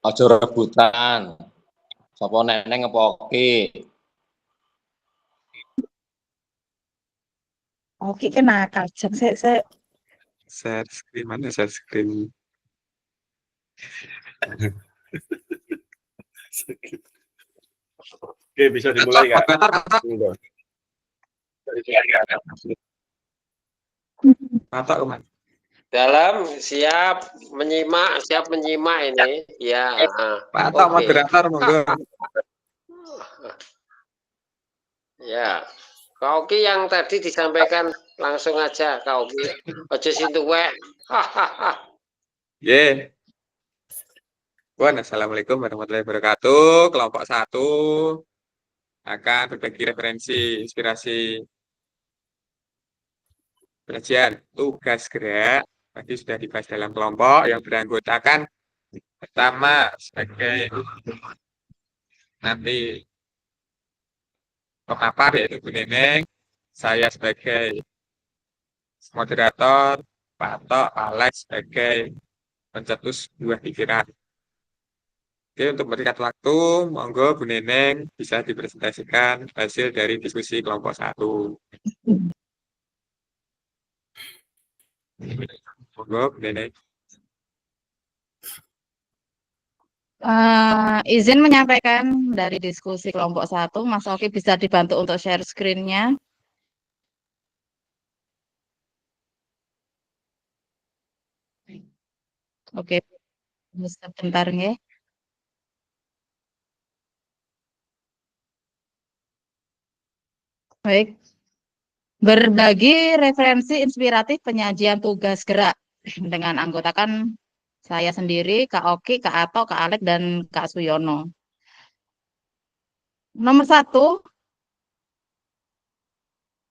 Aja rebutan. Sapa Neneng apa Oki? Oke, kena kacang. Saya Share screen, mana share screen? Oke, bisa dimulai, Kak. Monggo. Mata kemana? Dalam siap menyimak ini. Ya. Mata Oke. moderator monggo. Ya. Kak Oki yang tadi disampaikan langsung aja Kak Oki. Ojo sintuwek. Ye. Assalamualaikum warahmatullahi wabarakatuh. Kelompok 1 akan berbagi referensi, inspirasi penyajian tugas gerak. Tadi sudah dibahas dalam kelompok yang beranggotakan pertama sebagai nanti pemapar yaitu Bu Neneng, saya sebagai moderator, Pak Tok, Alex sebagai pencetus buah pikiran. Oke, untuk memberikan waktu, monggo Bu Neneng bisa dipresentasikan hasil dari diskusi kelompok 1. Monggo Bu Neneng. izin menyampaikan dari diskusi kelompok 1, Mas Oki bisa dibantu untuk share screen-nya. Oke, sebentar ya. Baik. Berbagi referensi inspiratif penyajian tugas gerak dengan anggotakan saya sendiri, Kak Oki, Kak Ato, Kak Alek, dan Kak Suyono. Nomor 1,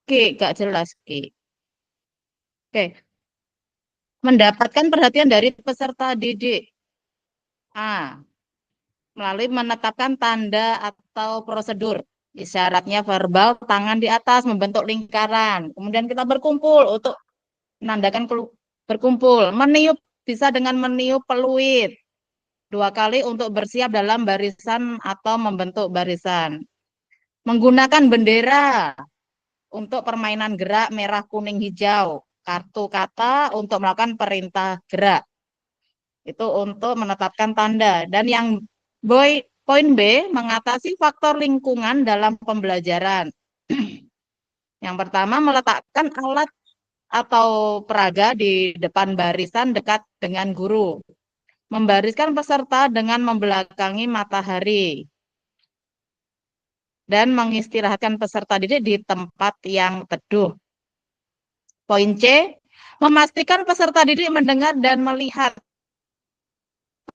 Ki, gak jelas Ki. Oke. Mendapatkan perhatian dari peserta didik. A. Melalui menetapkan tanda atau prosedur. Isyaratnya verbal, tangan di atas membentuk lingkaran. Kemudian kita berkumpul untuk menandakan berkumpul. Meniup bisa dengan meniup peluit 2 kali untuk bersiap dalam barisan atau membentuk barisan. Menggunakan bendera untuk permainan gerak merah, kuning, hijau. Kartu kata untuk melakukan perintah gerak. Itu untuk menetapkan tanda. Dan yang poin B, mengatasi faktor lingkungan dalam pembelajaran. Yang pertama, meletakkan alat atau peraga di depan barisan dekat dengan guru. Membariskan peserta dengan membelakangi matahari. Dan mengistirahatkan peserta didik di tempat yang teduh. Poin C, memastikan peserta didik mendengar dan melihat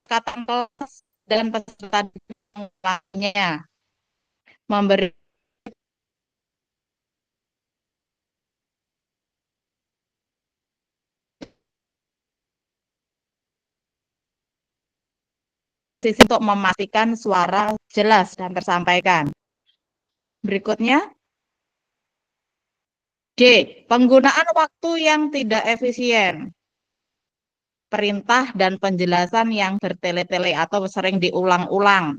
kata kelas dan peserta didik mengulangnya, memberi sisi untuk memastikan suara jelas dan tersampaikan. Berikutnya, D. Penggunaan waktu yang tidak efisien. Perintah dan penjelasan yang bertele-tele atau sering diulang-ulang.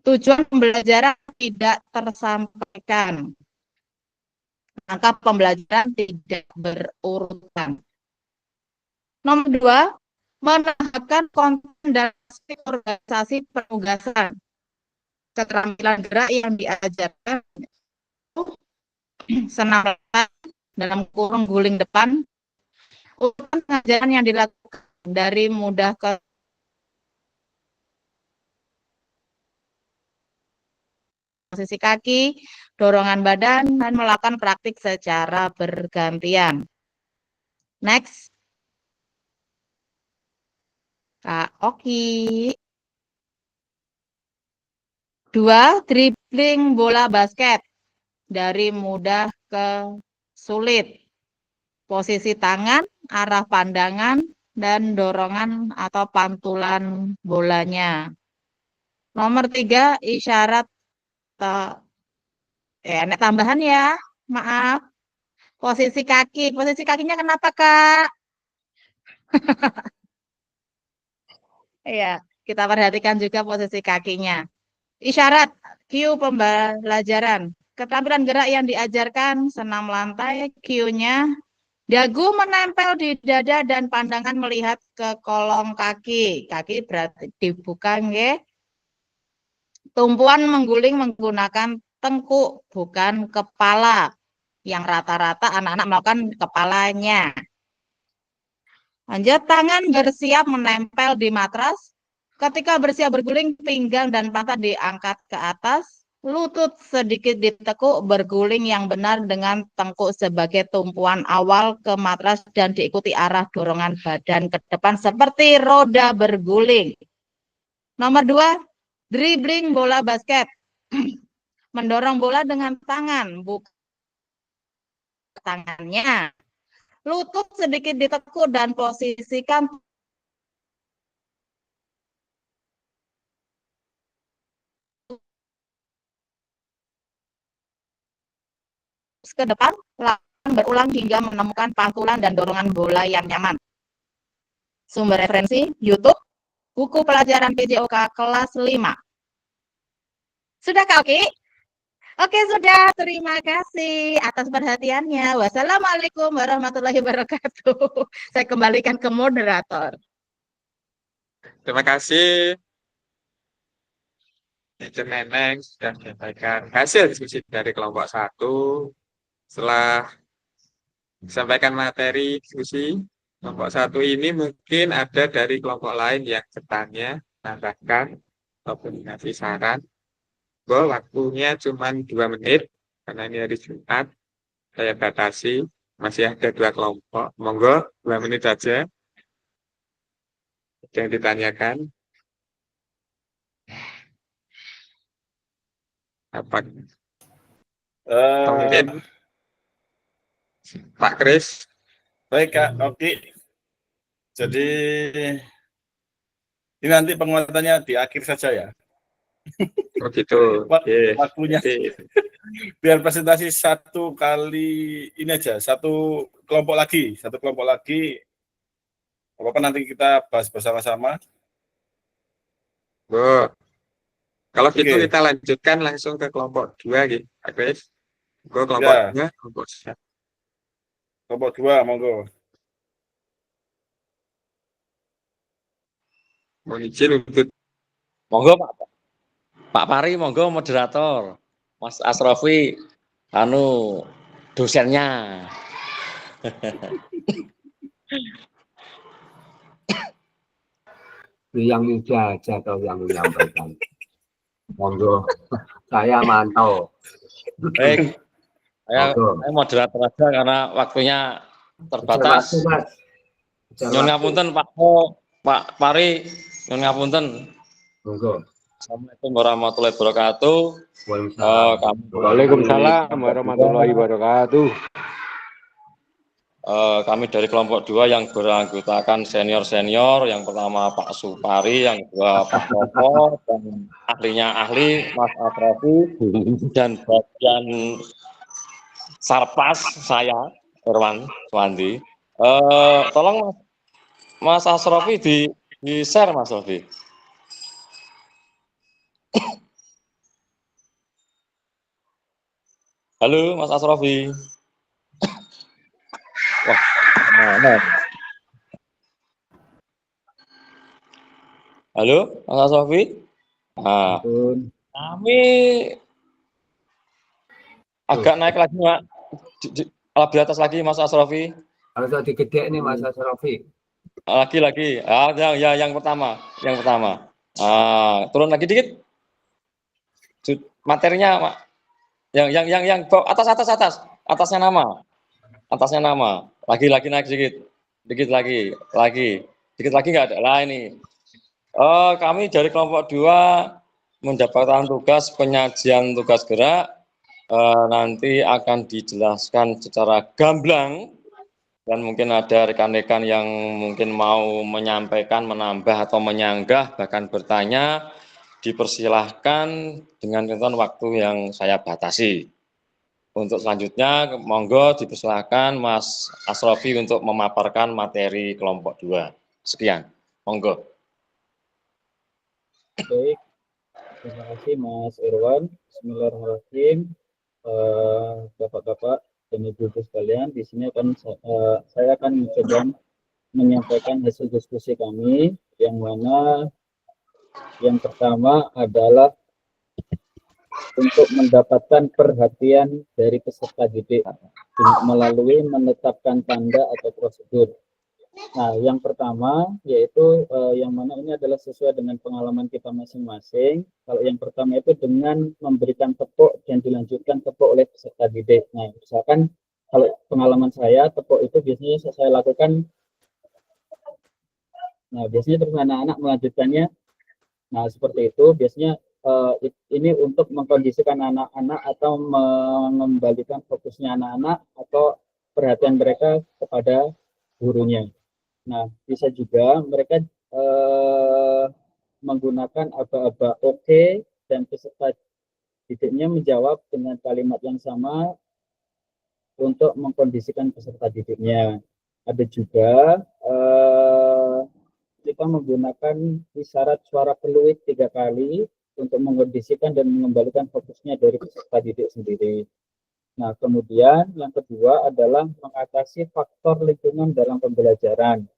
Tujuan pembelajaran tidak tersampaikan. Maka pembelajaran tidak berurutan. Nomor 2, menambahkan konten dan aspek organisasi penugasan. Keterampilan gerak yang diajarkan senam dalam kurung guling depan, urutan pengajaran yang dilakukan dari mudah ke posisi kaki, dorongan badan, dan melakukan praktik secara bergantian. Next. Kak Oki. 2, dribbling bola basket. Dari mudah ke sulit. Posisi tangan, arah pandangan, dan dorongan atau pantulan bolanya. Nomor 3, isyarat ada tambahan ya, maaf. Posisi kaki. Posisi kakinya kenapa, Kak? Iya, kita perhatikan juga posisi kakinya. Isyarat, cue pembelajaran. Keterampilan gerak yang diajarkan, senam lantai, cue-nya. Dagu menempel di dada dan pandangan melihat ke kolong kaki. Kaki berarti dibuka, nggih. Tumpuan mengguling menggunakan tengkuk, bukan kepala. Yang rata-rata anak-anak melakukan kepalanya. Lanjut, tangan bersiap menempel di matras. Ketika bersiap berguling, pinggang dan pantat diangkat ke atas. Lutut sedikit ditekuk, berguling yang benar dengan tengkuk sebagai tumpuan awal ke matras dan diikuti arah dorongan badan ke depan seperti roda berguling. Nomor 2, dribbling bola basket. Mendorong bola dengan tangan, bukan tangannya. Lutut sedikit ditekuk dan posisikan ke depan, lakukan berulang hingga menemukan pantulan dan dorongan bola yang nyaman. Sumber referensi, YouTube, buku pelajaran PJOK kelas 5. Sudah, Kak Oki? Oke, sudah. Terima kasih atas perhatiannya. Wassalamualaikum warahmatullahi wabarakatuh. Saya kembalikan ke moderator. Terima kasih. Teacher Neneng sudah menyampaikan hasil diskusi dari kelompok 1. Setelah disampaikan materi diskusi, kelompok 1 ini mungkin ada dari kelompok lain yang bertanya, tambahkan, ataupun ngasih saran. Bahwa waktunya cuma 2 menit, karena ini hari Jumat, saya batasi, masih ada 2 kelompok. Monggo, 2 menit saja. Ada yang ditanyakan. Apa? Mungkin Pak Kris. Baik, Kak Oki. Jadi ini nanti penguatannya di akhir saja ya. Oh gitu. Waktunya. Biar presentasi 1 kali ini aja, 1 kelompok lagi. Apa nanti kita bahas bersama-sama. Oh. Kalau gitu kita lanjutkan langsung ke kelompok 2 gitu, Pak Kris. Kelompok 2, kelompok 1. Kelompok 2, monggo. Mohon izin untuk Monggo Pak Pari, monggo moderator. Mas Asrofi, dosennya. Yang muda aja atau yang menyampaikan. Monggo, saya mantau. Baik, saya moderator aja karena waktunya terbatas. Nyun ngapunten Pak Pari, nyun ngapunten. Monggo. Assalamualaikum warahmatullahi wabarakatuh. Waalaikumsalam warahmatullahi wabarakatuh. Kami dari kelompok 2 yang beranggotakan senior-senior, yang pertama Pak Supari, yang kedua Pak Toto, dan ahlinya ahli Mas Asrofi, dan bagian Sarpas saya, Irwan Swandi. Tolong Mas Asrofi di share Mas Asrofi. Halo Mas Asrofi. Wah, mana? Halo, Mas Asrofi. Nah, kami agak naik lagi, Mak. Lebih atas lagi, Mas Asrofi. Kalau tadi gede ini Mas Asrofi. Lagi. Yang pertama. Turun lagi dikit. Materinya, Mak. Yang atas. Atasnya nama. Lagi naik dikit lagi. Dikit lagi nggak ada lah ini. Kami dari kelompok 2 mendapatkan tugas penyajian tugas gerak. Nanti akan dijelaskan secara gamblang, dan mungkin ada rekan-rekan yang mungkin mau menyampaikan, menambah atau menyanggah, bahkan bertanya, dipersilahkan dengan ketentuan waktu yang saya batasi. Untuk selanjutnya, monggo dipersilahkan Mas Asrofi untuk memaparkan materi kelompok 2. Sekian, monggo. Baik, terima kasih Mas Irwan. Bismillahirrahmanirrahim. Bapak-bapak dan ibu-ibu sekalian, di sini saya akan mencoba menyampaikan hasil diskusi kami, yang mana yang pertama adalah untuk mendapatkan perhatian dari peserta didik melalui menetapkan tanda atau prosedur. Nah, yang pertama yaitu yang mana ini adalah sesuai dengan pengalaman kita masing-masing. Kalau yang pertama itu dengan memberikan tepuk dan dilanjutkan tepuk oleh peserta didik. Nah, misalkan kalau pengalaman saya, tepuk itu biasanya saya lakukan. Nah, biasanya terus anak-anak melanjutkannya. Nah, seperti itu biasanya ini untuk mengkondisikan anak-anak atau mengembalikan fokusnya anak-anak atau perhatian mereka kepada gurunya. Nah, bisa juga mereka menggunakan aba-aba oke, dan peserta didiknya menjawab dengan kalimat yang sama untuk mengkondisikan peserta didiknya. Ada juga kita menggunakan isyarat suara peluit 3 kali untuk mengkondisikan dan mengembalikan fokusnya dari peserta didik sendiri. Nah, kemudian yang kedua adalah mengatasi faktor lingkungan dalam pembelajaran.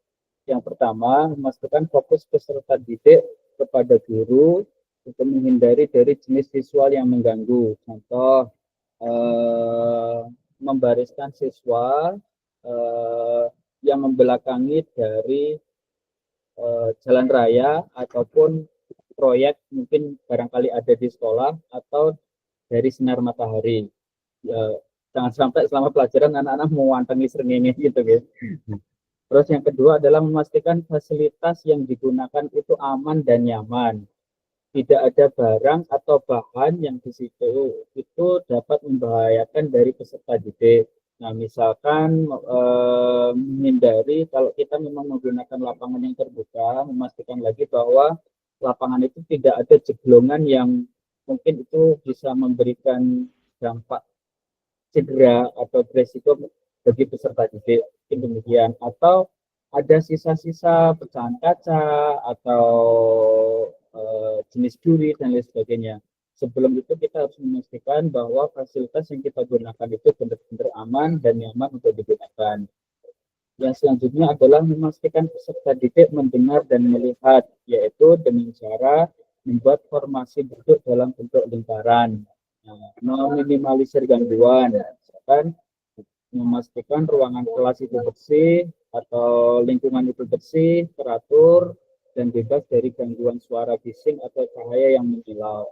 Yang pertama, memastikan fokus peserta didik kepada guru untuk menghindari dari jenis visual yang mengganggu. Contoh, membariskan siswa yang membelakangi dari jalan raya ataupun proyek mungkin barangkali ada di sekolah atau dari sinar matahari. Jangan sampai selama pelajaran anak-anak mewantangi srengenge gitu ya. Terus yang kedua adalah memastikan fasilitas yang digunakan itu aman dan nyaman. Tidak ada barang atau bahan yang di situ itu dapat membahayakan dari peserta didik. Nah, misalkan menghindari kalau kita memang menggunakan lapangan yang terbuka, memastikan lagi bahwa lapangan itu tidak ada jeglongan yang mungkin itu bisa memberikan dampak cedera atau beresiko bagi peserta didik. Demikian, atau ada sisa-sisa pecahan kaca atau jenis duri dan lain sebagainya. Sebelum itu kita harus memastikan bahwa fasilitas yang kita gunakan itu benar-benar aman dan nyaman untuk digunakan. Yang selanjutnya adalah memastikan peserta didik mendengar dan melihat, yaitu dengan cara membuat formasi duduk dalam bentuk lingkaran. Meminimalisir gangguan, misalkan memastikan ruangan kelas itu bersih atau lingkungan itu bersih, teratur, dan bebas dari gangguan suara bising atau cahaya yang menyilau.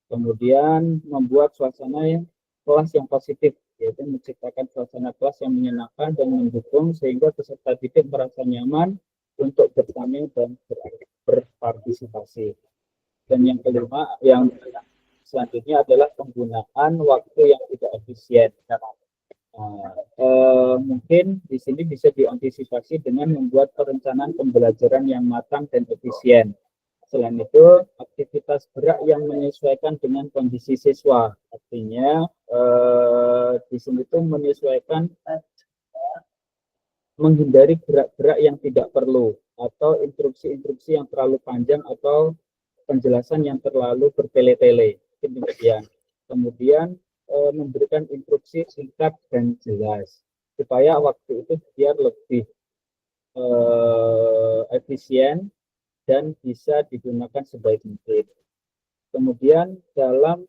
Kemudian membuat suasana kelas yang positif, yaitu menciptakan suasana kelas yang menyenangkan dan mendukung sehingga peserta didik merasa nyaman untuk bertanya dan berpartisipasi. Dan yang kelima, yang selanjutnya adalah penggunaan waktu yang tidak efisien. Mungkin di sini bisa diantisipasi dengan membuat perencanaan pembelajaran yang matang dan efisien. Selain itu, aktivitas gerak yang menyesuaikan dengan kondisi siswa. Artinya, di sini itu menyesuaikan, menghindari gerak-gerak yang tidak perlu, atau instruksi-instruksi yang terlalu panjang, atau penjelasan yang terlalu bertele-tele. Demikian. Kemudian, memberikan instruksi singkat dan jelas, supaya waktu itu biar lebih efisien dan bisa digunakan sebaik mungkin. Kemudian dalam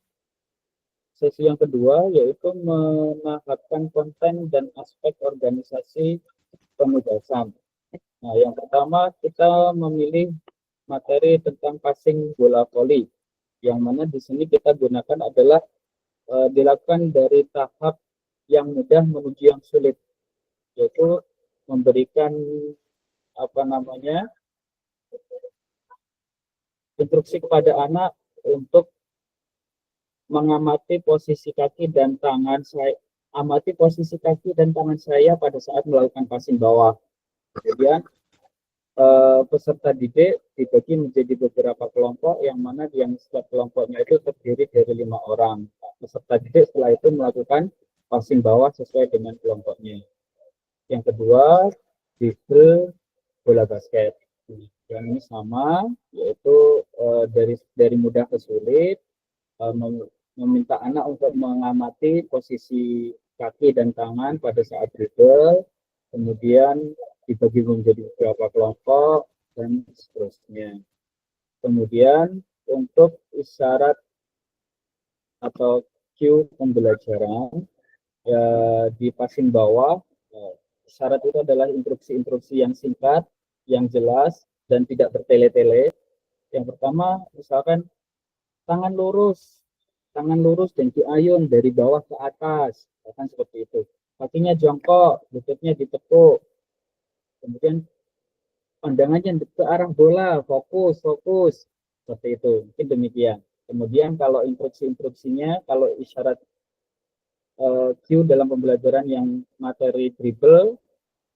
sesi yang kedua yaitu menahapkan konten dan aspek organisasi penugasan. Nah, yang pertama kita memilih materi tentang passing bola voli, yang mana di sini kita gunakan adalah dilakukan dari tahap yang mudah menuju yang sulit, yaitu memberikan instruksi kepada anak untuk mengamati posisi kaki dan tangan saya, pada saat melakukan passing bawah. Kemudian peserta didik dibagi menjadi beberapa kelompok, yang mana yang setiap kelompoknya itu terdiri dari 5 orang. Peserta didik setelah itu melakukan passing bawah sesuai dengan kelompoknya. Yang kedua, dribble bola basket. Yang ini sama, yaitu dari mudah ke sulit, meminta anak untuk mengamati posisi kaki dan tangan pada saat dribble, kemudian dibagi menjadi beberapa kelompok, dan seterusnya. Kemudian untuk isyarat atau cue pembelajaran, ya, di passing bawah, syarat itu adalah instruksi-instruksi yang singkat, yang jelas, dan tidak bertele-tele. Yang pertama, misalkan tangan lurus dan diayun dari bawah ke atas, akan seperti itu. Kakinya jongkok, lututnya ditekuk. Kemudian pandangannya ke arah bola, fokus, seperti itu. Mungkin demikian. Kemudian kalau instruksi-instruksinya, kalau isyarat cue dalam pembelajaran yang materi dribble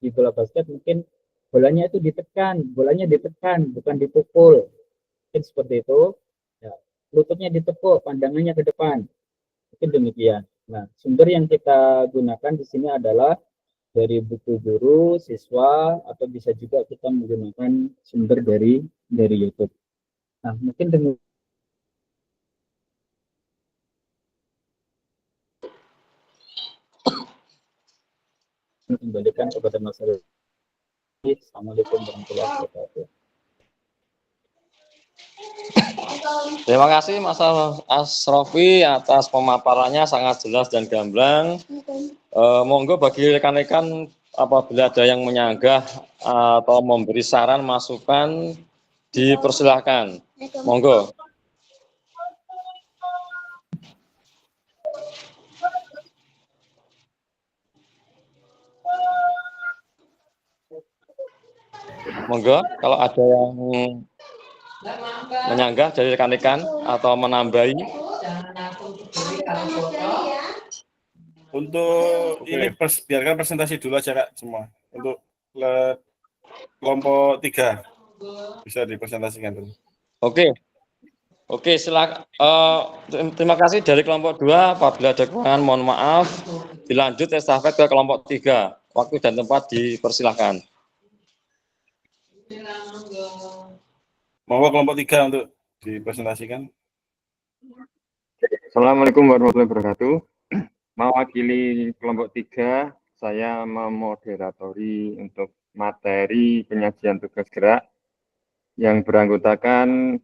di bola basket, mungkin bolanya ditekan, bukan dipukul. Mungkin seperti itu. Ya, lututnya ditekuk, pandangannya ke depan. Mungkin demikian. Nah, sumber yang kita gunakan di sini adalah dari buku guru, siswa, atau bisa juga kita menggunakan sumber dari YouTube. Nah, mungkin demikian. Kembalikan kepada Mas Rudi. Assalamualaikum warahmatullahi wabarakatuh. Terima kasih Mas Asrofi atas pemaparannya sangat jelas dan gamblang. Monggo bagi rekan-rekan apabila ada yang menyanggah atau memberi saran masukan dipersilahkan. Monggo. Monggo kalau ada yang menyanggah dari rekan-rekan atau menambahi. Untuk ini biarkan presentasi dulu aja Kak semua. Untuk kelompok 3 bisa dipresentasikan dulu. Oke, silakan. Terima kasih dari kelompok 2. Apabila ada kekurangan mohon maaf. Dilanjut estafet ke kelompok 3. Waktu dan tempat dipersilahkan. Monggo kelompok 3 untuk dipresentasikan. Assalamualaikum warahmatullahi wabarakatuh. Mewakili kelompok 3, saya memoderatori untuk materi penyajian tugas gerak yang beranggotakan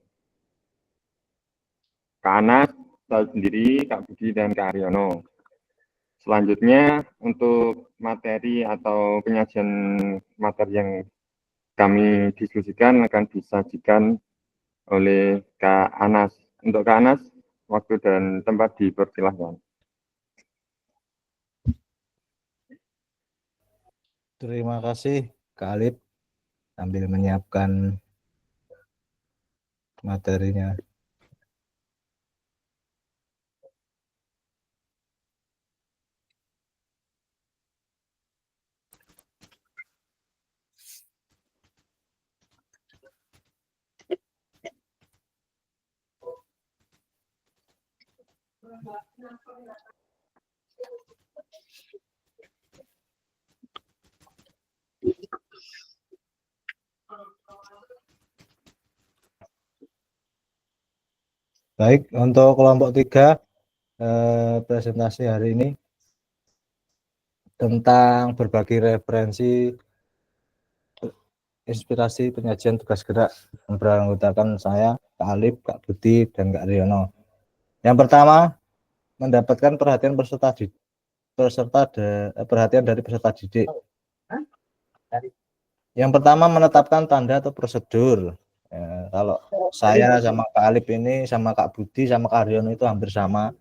Kak Anas, saya sendiri, Kak Budi, dan Kak Aryono. Selanjutnya untuk materi atau penyajian materi yang kami diskusikan akan disajikan oleh Kak Anas. Untuk Kak Anas, waktu dan tempat dipersilahkan. Terima kasih Kak Alip sambil menyiapkan materinya. Baik, untuk kelompok 3 presentasi hari ini tentang berbagi referensi inspirasi penyajian tugas gerak yang beranggotakan saya, Kak Alif, Kak Budi, dan Kak Riono. Yang pertama, mendapatkan perhatian perhatian dari peserta didik. Yang pertama, menetapkan tanda atau prosedur. Kalau saya sama Kak Alif ini, sama Kak Budi, sama Kak Riono itu hampir sama.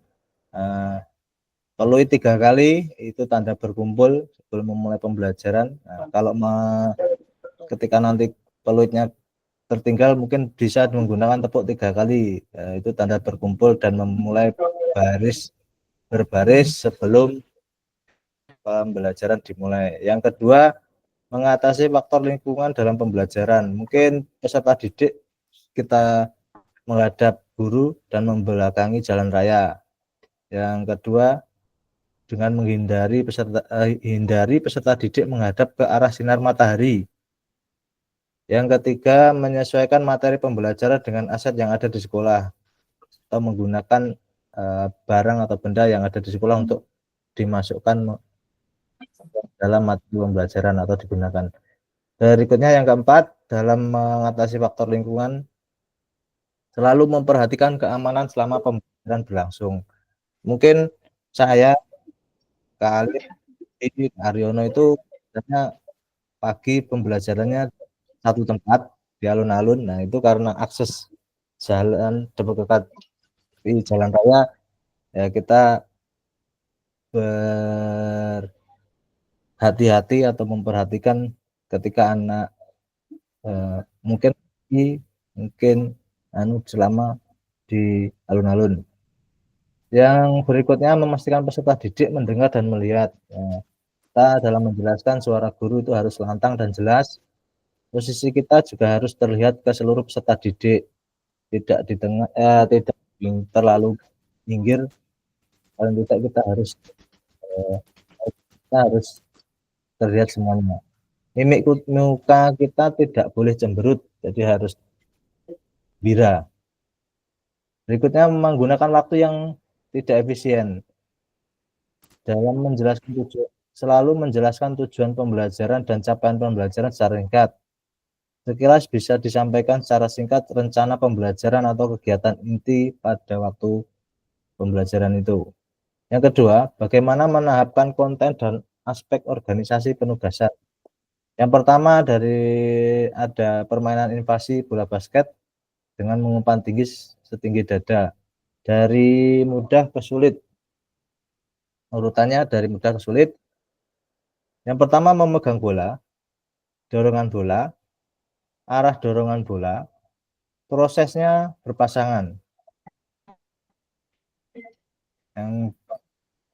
Peluit 3 kali itu tanda berkumpul sebelum memulai pembelajaran. Kalau ketika nanti peluitnya tertinggal mungkin bisa menggunakan tepuk 3 kali, itu tanda berkumpul dan memulai berbaris sebelum pembelajaran dimulai. Yang kedua, mengatasi faktor lingkungan dalam pembelajaran. Mungkin peserta didik kita menghadap guru dan membelakangi jalan raya. Yang kedua, dengan hindari peserta didik menghadap ke arah sinar matahari. Yang ketiga, menyesuaikan materi pembelajaran dengan aset yang ada di sekolah atau menggunakan barang atau benda yang ada di sekolah untuk dimasukkan dalam materi pembelajaran atau digunakan. Berikutnya yang keempat, dalam mengatasi faktor lingkungan, selalu memperhatikan keamanan selama pembelajaran berlangsung. Mungkin saya, Kak Alif, Aryono itu sebenarnya pagi pembelajarannya satu tempat di alun-alun. Nah, itu karena akses jalan dekat di jalan raya, ya kita berhati-hati atau memperhatikan ketika anak mungkin selama di alun-alun. Yang berikutnya, memastikan peserta didik mendengar dan melihat. Kita dalam menjelaskan suara guru itu harus lantang dan jelas. Posisi kita juga harus terlihat ke seluruh peserta didik, tidak di tengah, tidak terlalu pinggir. Paling tidak kita harus terlihat semuanya. Mimik muka kita tidak boleh cemberut, jadi harus bira. Berikutnya, menggunakan waktu yang tidak efisien. Dalam menjelaskan selalu menjelaskan tujuan pembelajaran dan capaian pembelajaran secara singkat. Sekilas bisa disampaikan secara singkat rencana pembelajaran atau kegiatan inti pada waktu pembelajaran itu. Yang kedua, bagaimana menahapkan konten dan aspek organisasi penugasan. Yang pertama, ada permainan invasi bola basket dengan mengumpan tinggi setinggi dada. Dari mudah ke sulit. Urutannya dari mudah ke sulit. Yang pertama, memegang bola, dorongan bola, arah dorongan bola, prosesnya berpasangan. Yang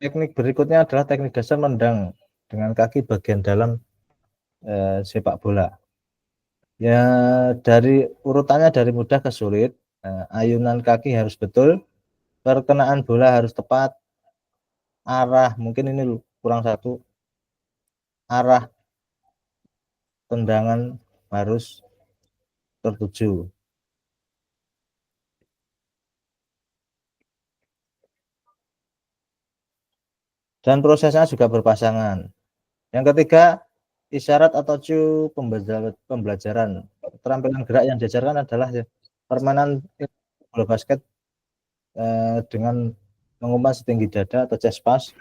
teknik berikutnya adalah teknik dasar menendang dengan kaki bagian dalam sepak bola. Ya, dari urutannya dari mudah ke sulit, ayunan kaki harus betul, perkenaan bola harus tepat, arah, mungkin ini kurang satu, arah tendangan harus tertuju. Dan prosesnya juga berpasangan. Yang ketiga, isyarat atau cue pembelajaran. Keterampilan gerak yang diajarkan adalah permainan bola basket dengan mengumpan setinggi dada atau chest pass.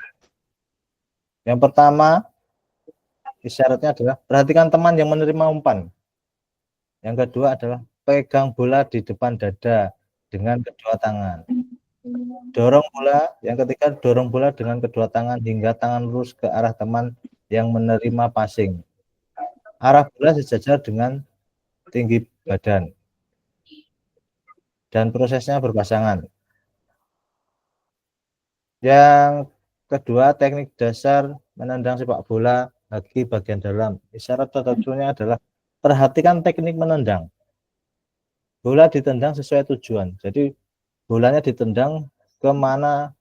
Yang pertama, isyaratnya adalah perhatikan teman yang menerima umpan. Yang kedua adalah pegang bola di depan dada dengan kedua tangan. Dorong bola, yang ketiga dorong bola dengan kedua tangan hingga tangan lurus ke arah teman yang menerima passing. Arah bola sejajar dengan tinggi badan. Dan prosesnya berpasangan. Yang kedua, teknik dasar menendang sepak bola kaki bagian dalam. Isyarat tertentunya adalah perhatikan teknik menendang. Bola ditendang sesuai tujuan. Jadi bolanya ditendang kemana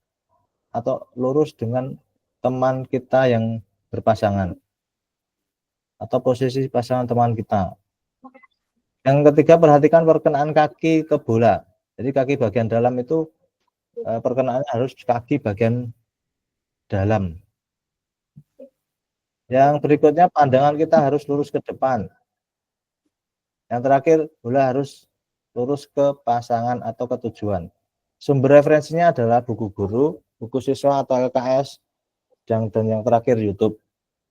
atau lurus dengan teman kita yang berpasangan atau posisi pasangan teman kita. Yang ketiga, perhatikan perkenaan kaki ke bola. Jadi kaki bagian dalam itu perkenaannya harus kaki bagian dalam. Yang berikutnya, pandangan kita harus lurus ke depan. Yang terakhir, bola harus lurus ke pasangan atau ke tujuan. Sumber referensinya adalah buku guru, buku siswa atau LKS, dan yang terakhir YouTube.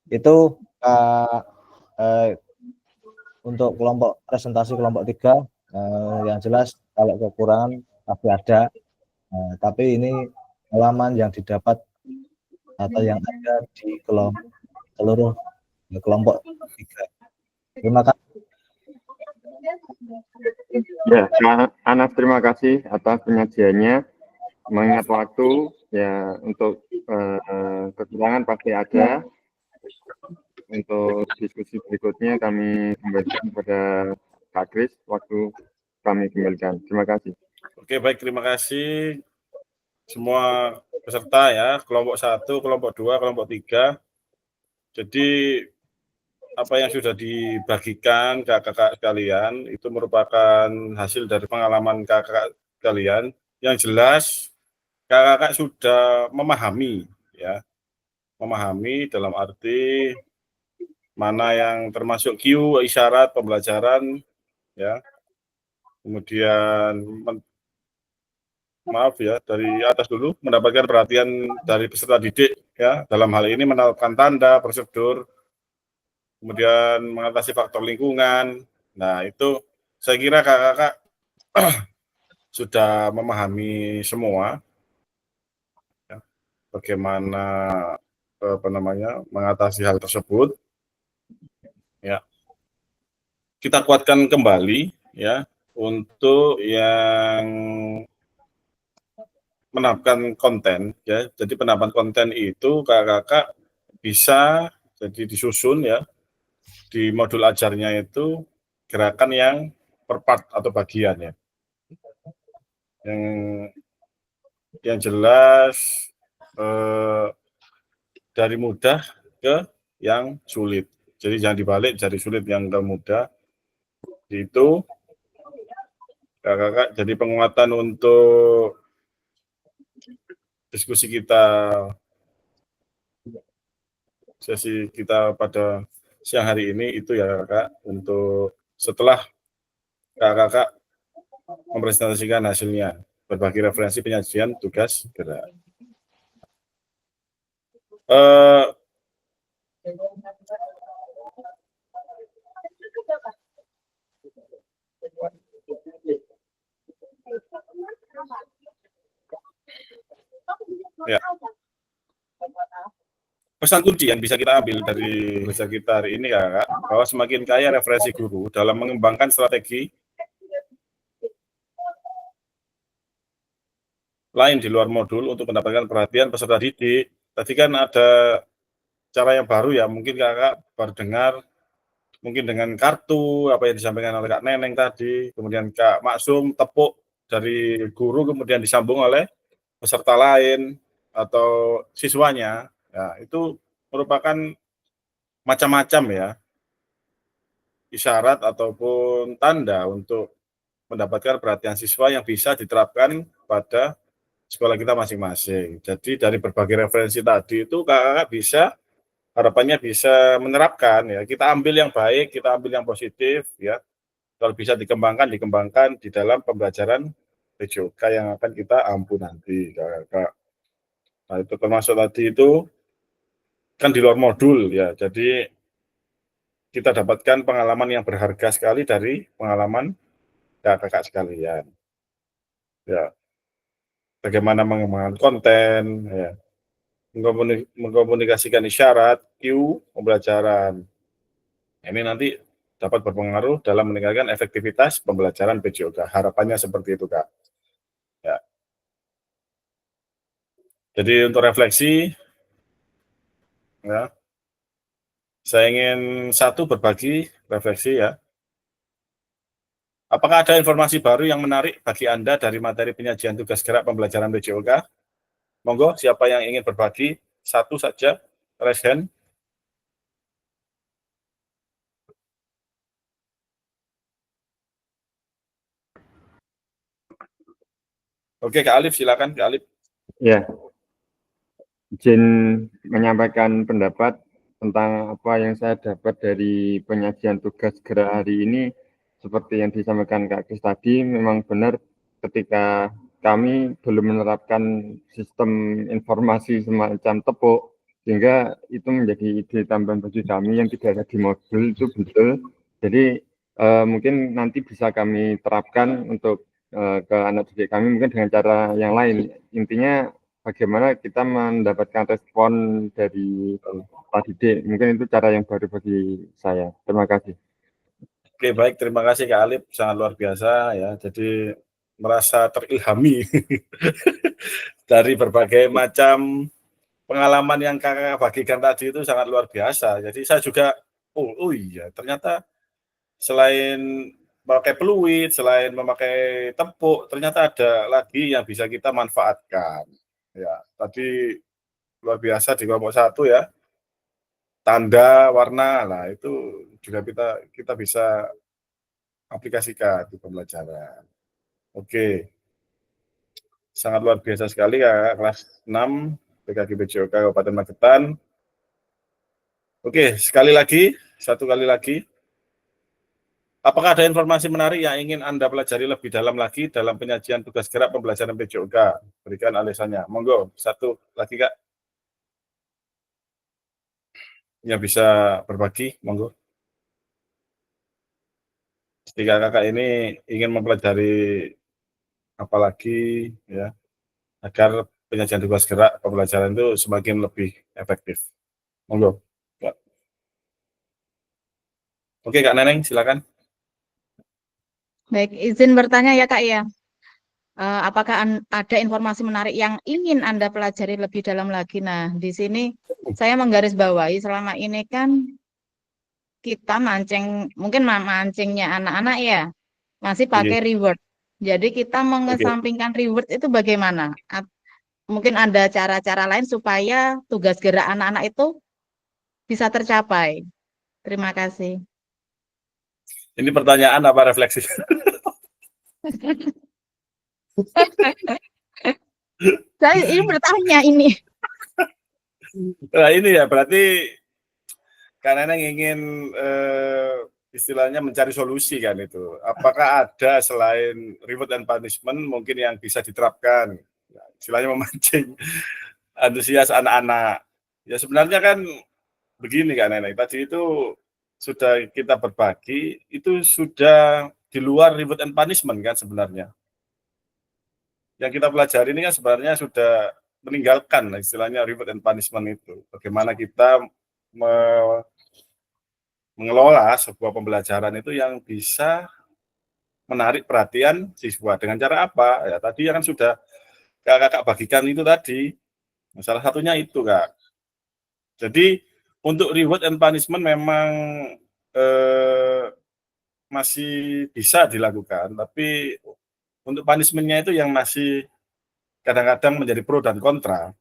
Itu untuk kelompok presentasi kelompok 3, yang jelas kalau kekurangan pasti ada, tapi ini pengalaman yang didapat atau yang ada di seluruh kelompok 3. Terima kasih. Ya, Anas, terima kasih atas penyajiannya. Mengingat waktu, ya untuk kekurangan pasti ada. Untuk diskusi berikutnya kami kembalikan kepada Kak Kris, waktu kami kembalikan. Terima kasih. Oke, baik, terima kasih semua peserta ya, kelompok 1, kelompok 2, kelompok 3. Jadi apa yang sudah dibagikan kakak-kakak sekalian itu merupakan hasil dari pengalaman kakak sekalian. Yang jelas kakak-kakak sudah memahami ya, memahami dalam arti mana yang termasuk cue, isyarat pembelajaran ya. Kemudian maaf ya, dari atas dulu mendapatkan perhatian dari peserta didik ya, dalam hal ini menerapkan tanda, prosedur, kemudian mengatasi faktor lingkungan. Nah, itu saya kira kakak-kakak sudah memahami semua ya, bagaimana mengatasi hal tersebut. Ya, kita kuatkan kembali ya untuk yang menambahkan konten ya. Jadi penambahan konten itu kakak-kakak bisa jadi disusun ya di modul ajarnya itu gerakan yang per part atau bagian ya. Yang jelas dari mudah ke yang sulit. Jadi jangan dibalik dari sulit yang ke mudah. Itu kakak-kakak jadi penguatan untuk diskusi kita, sesi kita pada siang hari ini itu ya kakak, untuk setelah kakak-kakak mempresentasikan hasilnya, berbagi referensi penyajian tugas gerak. Ya. Pesan kunci yang bisa kita ambil dari bahasa kita hari ini kakak, bahwa semakin kaya referensi guru dalam mengembangkan strategi lain di luar modul untuk mendapatkan perhatian peserta didik. Tadi kan ada cara yang baru ya, mungkin kakak baru dengar, mungkin dengan kartu, apa yang disampaikan oleh Kak Neneng tadi, kemudian Kak Maksum, tepuk dari guru, kemudian disambung oleh peserta lain atau siswanya. Ya, itu merupakan macam-macam ya, isyarat ataupun tanda untuk mendapatkan perhatian siswa yang bisa diterapkan pada sekolah kita masing-masing. Jadi dari berbagai referensi tadi itu kakak bisa, harapannya bisa menerapkan ya. Kita ambil yang baik, kita ambil yang positif ya. Kalau bisa dikembangkan di dalam pembelajaran PJOK yang akan kita ampu nanti kakak. Nah, itu termasuk tadi itu kan di luar modul ya. Jadi kita dapatkan pengalaman yang berharga sekali dari pengalaman kakak-kakak sekalian. Ya. Bagaimana mengembangkan konten ya. Mengkomunikasikan isyarat, cue, pembelajaran. Ini nanti dapat berpengaruh dalam meningkatkan efektivitas pembelajaran PJOK. Harapannya seperti itu, Kak. Ya. Jadi untuk refleksi, ya, saya ingin berbagi refleksi ya. Apakah ada informasi baru yang menarik bagi Anda dari materi penyajian tugas gerak pembelajaran PJOK? Monggo, siapa yang ingin berbagi? Satu saja, raise hand. Oke, Kak Alif, silakan, Kak Alif. Ya, izin menyampaikan pendapat tentang apa yang saya dapat dari penyajian tugas gerak hari ini. Seperti yang disampaikan Kak Kris tadi, memang benar ketika kami belum menerapkan sistem informasi semacam tepuk, sehingga itu menjadi ide tambahan bagi kami yang tidak ada di modul itu betul. Jadi mungkin nanti bisa kami terapkan untuk ke anak didik kami mungkin dengan cara yang lain. Intinya bagaimana kita mendapatkan respon dari Pak Didik. Mungkin itu cara yang baru bagi saya. Terima kasih. Oke, baik, terima kasih Kak Alif, sangat luar biasa ya. Jadi merasa terilhami dari berbagai macam pengalaman yang Kakak bagikan tadi itu sangat luar biasa. Jadi saya juga, oh iya, ternyata selain memakai peluit, selain memakai tepuk, ternyata ada lagi yang bisa kita manfaatkan. Ya, tadi luar biasa di kelompok 1 ya, tanda, warna, lah itu juga kita bisa aplikasikan di pembelajaran. Oke, sangat luar biasa sekali ya, kelas 6 PKG BJOK Kabupaten Magetan. Oke, satu kali lagi. Apakah ada informasi menarik yang ingin Anda pelajari lebih dalam lagi dalam penyajian tugas gerak pembelajaran PJOK? Berikan alasannya. Monggo, satu lagi Kak. Yang bisa berbagi, monggo. Jika Kakak ini ingin mempelajari apalagi ya, agar penyajian tugas gerak pembelajaran itu semakin lebih efektif. Monggo. Kak. Oke, Kak Neneng, silakan. Baik, izin bertanya ya Kak ya. Apakah ada informasi menarik yang ingin Anda pelajari lebih dalam lagi? Nah, di sini saya menggarisbawahi selama ini kan kita mungkin mancingnya anak-anak ya, masih pakai reward. Jadi kita mengesampingkan reward itu bagaimana? Mungkin ada cara-cara lain supaya tugas gerak anak-anak itu bisa tercapai. Terima kasih. Ini pertanyaan apa refleksi? Saya ini bertanya ini. Nah ini ya berarti Kak Neneng ingin istilahnya mencari solusi kan itu. Apakah ada selain reward and punishment mungkin yang bisa diterapkan? Ya, istilahnya memancing antusias anak-anak. Ya sebenarnya kan begini Kak Neneng, tadi itu sudah kita berbagi, itu sudah di luar reward and punishment kan sebenarnya. Yang kita pelajari ini kan sebenarnya sudah meninggalkan istilahnya reward and punishment itu. Bagaimana kita mengelola sebuah pembelajaran itu yang bisa menarik perhatian siswa. Dengan cara apa? Ya tadi kan sudah Kakak bagikan itu tadi. Salah satunya itu, Kak. Jadi untuk reward and punishment memang masih bisa dilakukan, tapi untuk punishment-nya itu yang masih kadang-kadang menjadi pro dan kontra.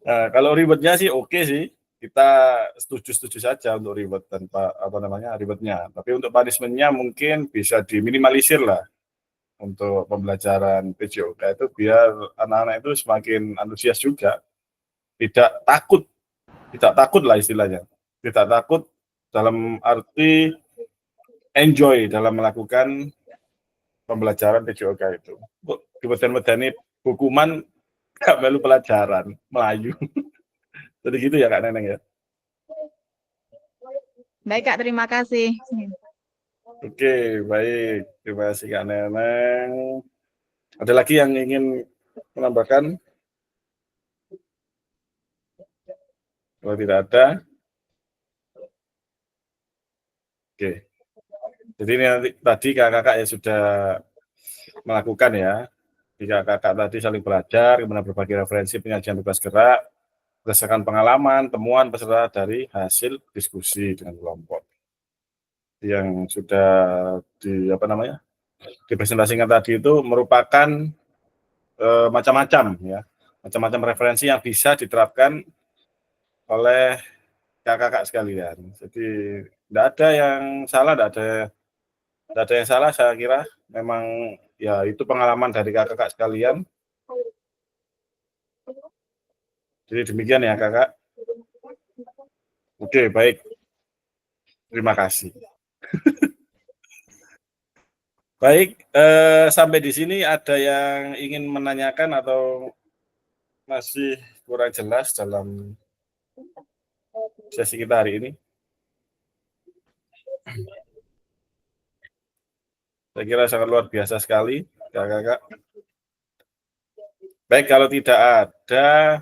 Nah, kalau reward-nya sih oke sih, kita setuju saja untuk reward tanpa reward-nya. Tapi untuk punishment-nya mungkin bisa diminimalisir lah untuk pembelajaran PJOK itu biar anak-anak itu semakin antusias juga, tidak takut lah istilahnya, tidak takut dalam arti enjoy dalam melakukan pembelajaran PJOK itu. Kemudian hukuman gak melu pelajaran Melayu. Jadi gitu ya Kak Neneng ya. Baik Kak, terima kasih. Oke, baik. Terima kasih Kak Neneng. Ada lagi yang ingin menambahkan? Kalau tidak ada. Oke. Jadi ini nanti tadi kakak-kakak ya sudah melakukan ya. Jika kakak tadi saling belajar, kemudian berbagi referensi penyajian tugas gerak, berdasarkan pengalaman, temuan peserta dari hasil diskusi dengan kelompok yang sudah dipresentasikan tadi itu merupakan macam-macam ya, macam-macam referensi yang bisa diterapkan oleh kakak-kakak sekalian. Jadi tidak ada yang salah, tidak ada yang salah, saya kira memang ya itu pengalaman dari kakak-kakak sekalian. Jadi demikian ya kakak. Oke, baik. Terima kasih. Baik, sampai di sini ada yang ingin menanyakan atau masih kurang jelas dalam sesi kita hari ini? Saya kira sangat luar biasa sekali, kakak-kakak. Baik, kalau tidak ada,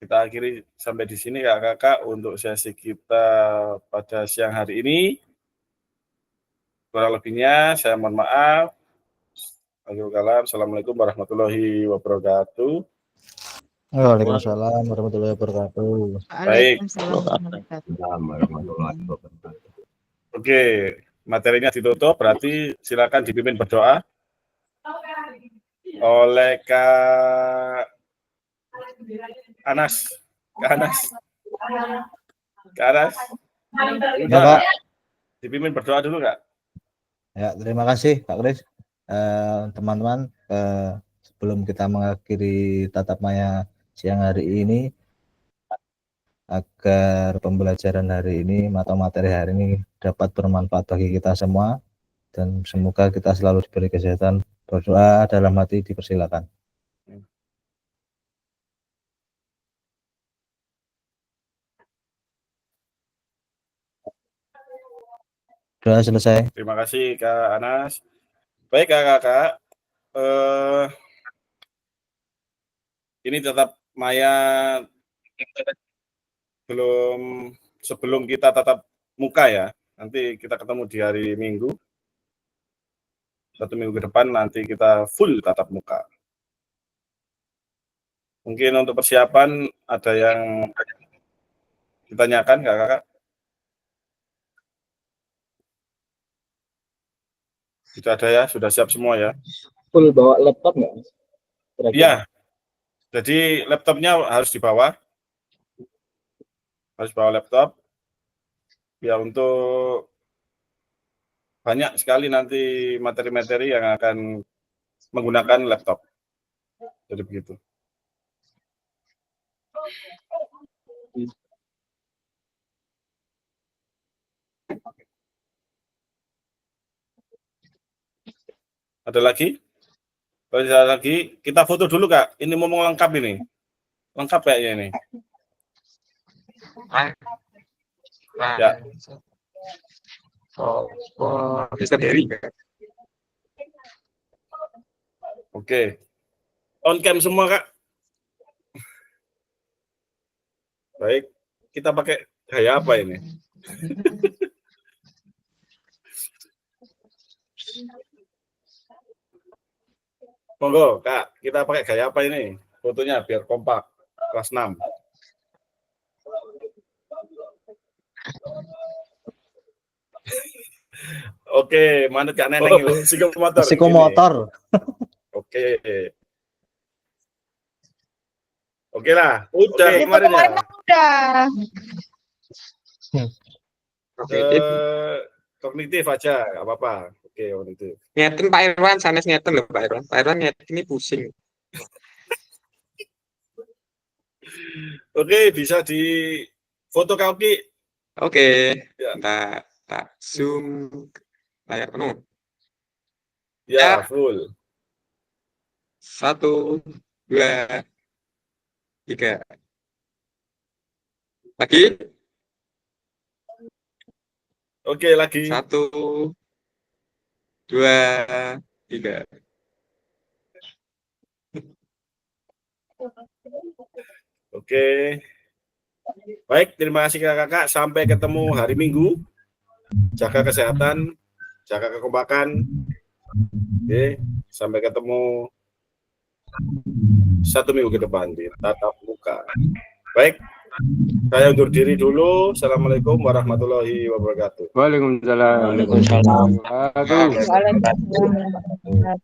kita akhiri sampai di sini kakak-kakak untuk sesi kita pada siang hari ini. Kurang lebihnya saya mohon maaf. Assalamualaikum warahmatullahi wabarakatuh. Waalaikumsalam warahmatullahi wabarakatuh. Baik. Waalaikumsalam warahmatullahi wabarakatuh. Oke, materinya ditutup, berarti silakan dipimpin berdoa oleh Kak Anas. Kak Anas. Kak Anas. Ya, Pak. Dipimpin berdoa dulu, Kak. Ya, terima kasih Pak Kris. Teman-teman, sebelum kita mengakhiri tatap maya siang hari ini, agar pembelajaran hari ini atau materi hari ini dapat bermanfaat bagi kita semua, dan semoga kita selalu diberi kesehatan. Berdoa dalam hati dipersilakan. Doa selesai. Terima kasih Kak Anas. Baik kakak-kakak, ini tetap maya sebelum kita tatap muka ya. Nanti kita ketemu di hari Minggu. 1 minggu ke depan nanti kita full tatap muka. Mungkin untuk persiapan ada yang ditanyakan kakak-kakak? Sudah ada ya, sudah siap semua ya. Full bawa laptop nggak? Iya. Jadi laptopnya harus dibawa. Harus bawa laptop. Ya untuk banyak sekali nanti materi-materi yang akan menggunakan laptop. Jadi begitu. Ada lagi? Kalau ada lagi, kita foto dulu Kak. Ini mau lengkap ini. Lengkap kayaknya ini. Ya. Oke. On cam semua Kak. Baik. Kita pakai gaya apa ini? Monggo, Kak, kita pakai gaya apa ini? Fotonya biar kompak, kelas 6. Oke, manut Kak Neneng itu, psikomotor. Psikomotor. Oke. Oke lah, udah kemarin ya. Udah. Kognitif aja, nggak apa-apa. Oke, kognitif. Ngeten Pak Irwan, sanes ngeten loh Pak Irwan. Pak Irwan ngeten ini pusing. Oke, bisa di foto kaki. Oke, Ya. tak zoom layar penuh. Ya, full. 1, 2, 3. Lagi? Oke, lagi. 1, 2, 3. Oke. Baik, terima kasih kakak-kakak. Sampai ketemu hari Minggu. Jaga kesehatan, jaga kekompakan. Oke, sampai ketemu 1 minggu ke depan di tatap muka. Baik, saya undur diri dulu. Assalamualaikum warahmatullahi wabarakatuh. Waalaikumsalam. Waalaikumsalam. Waalaikumsalam.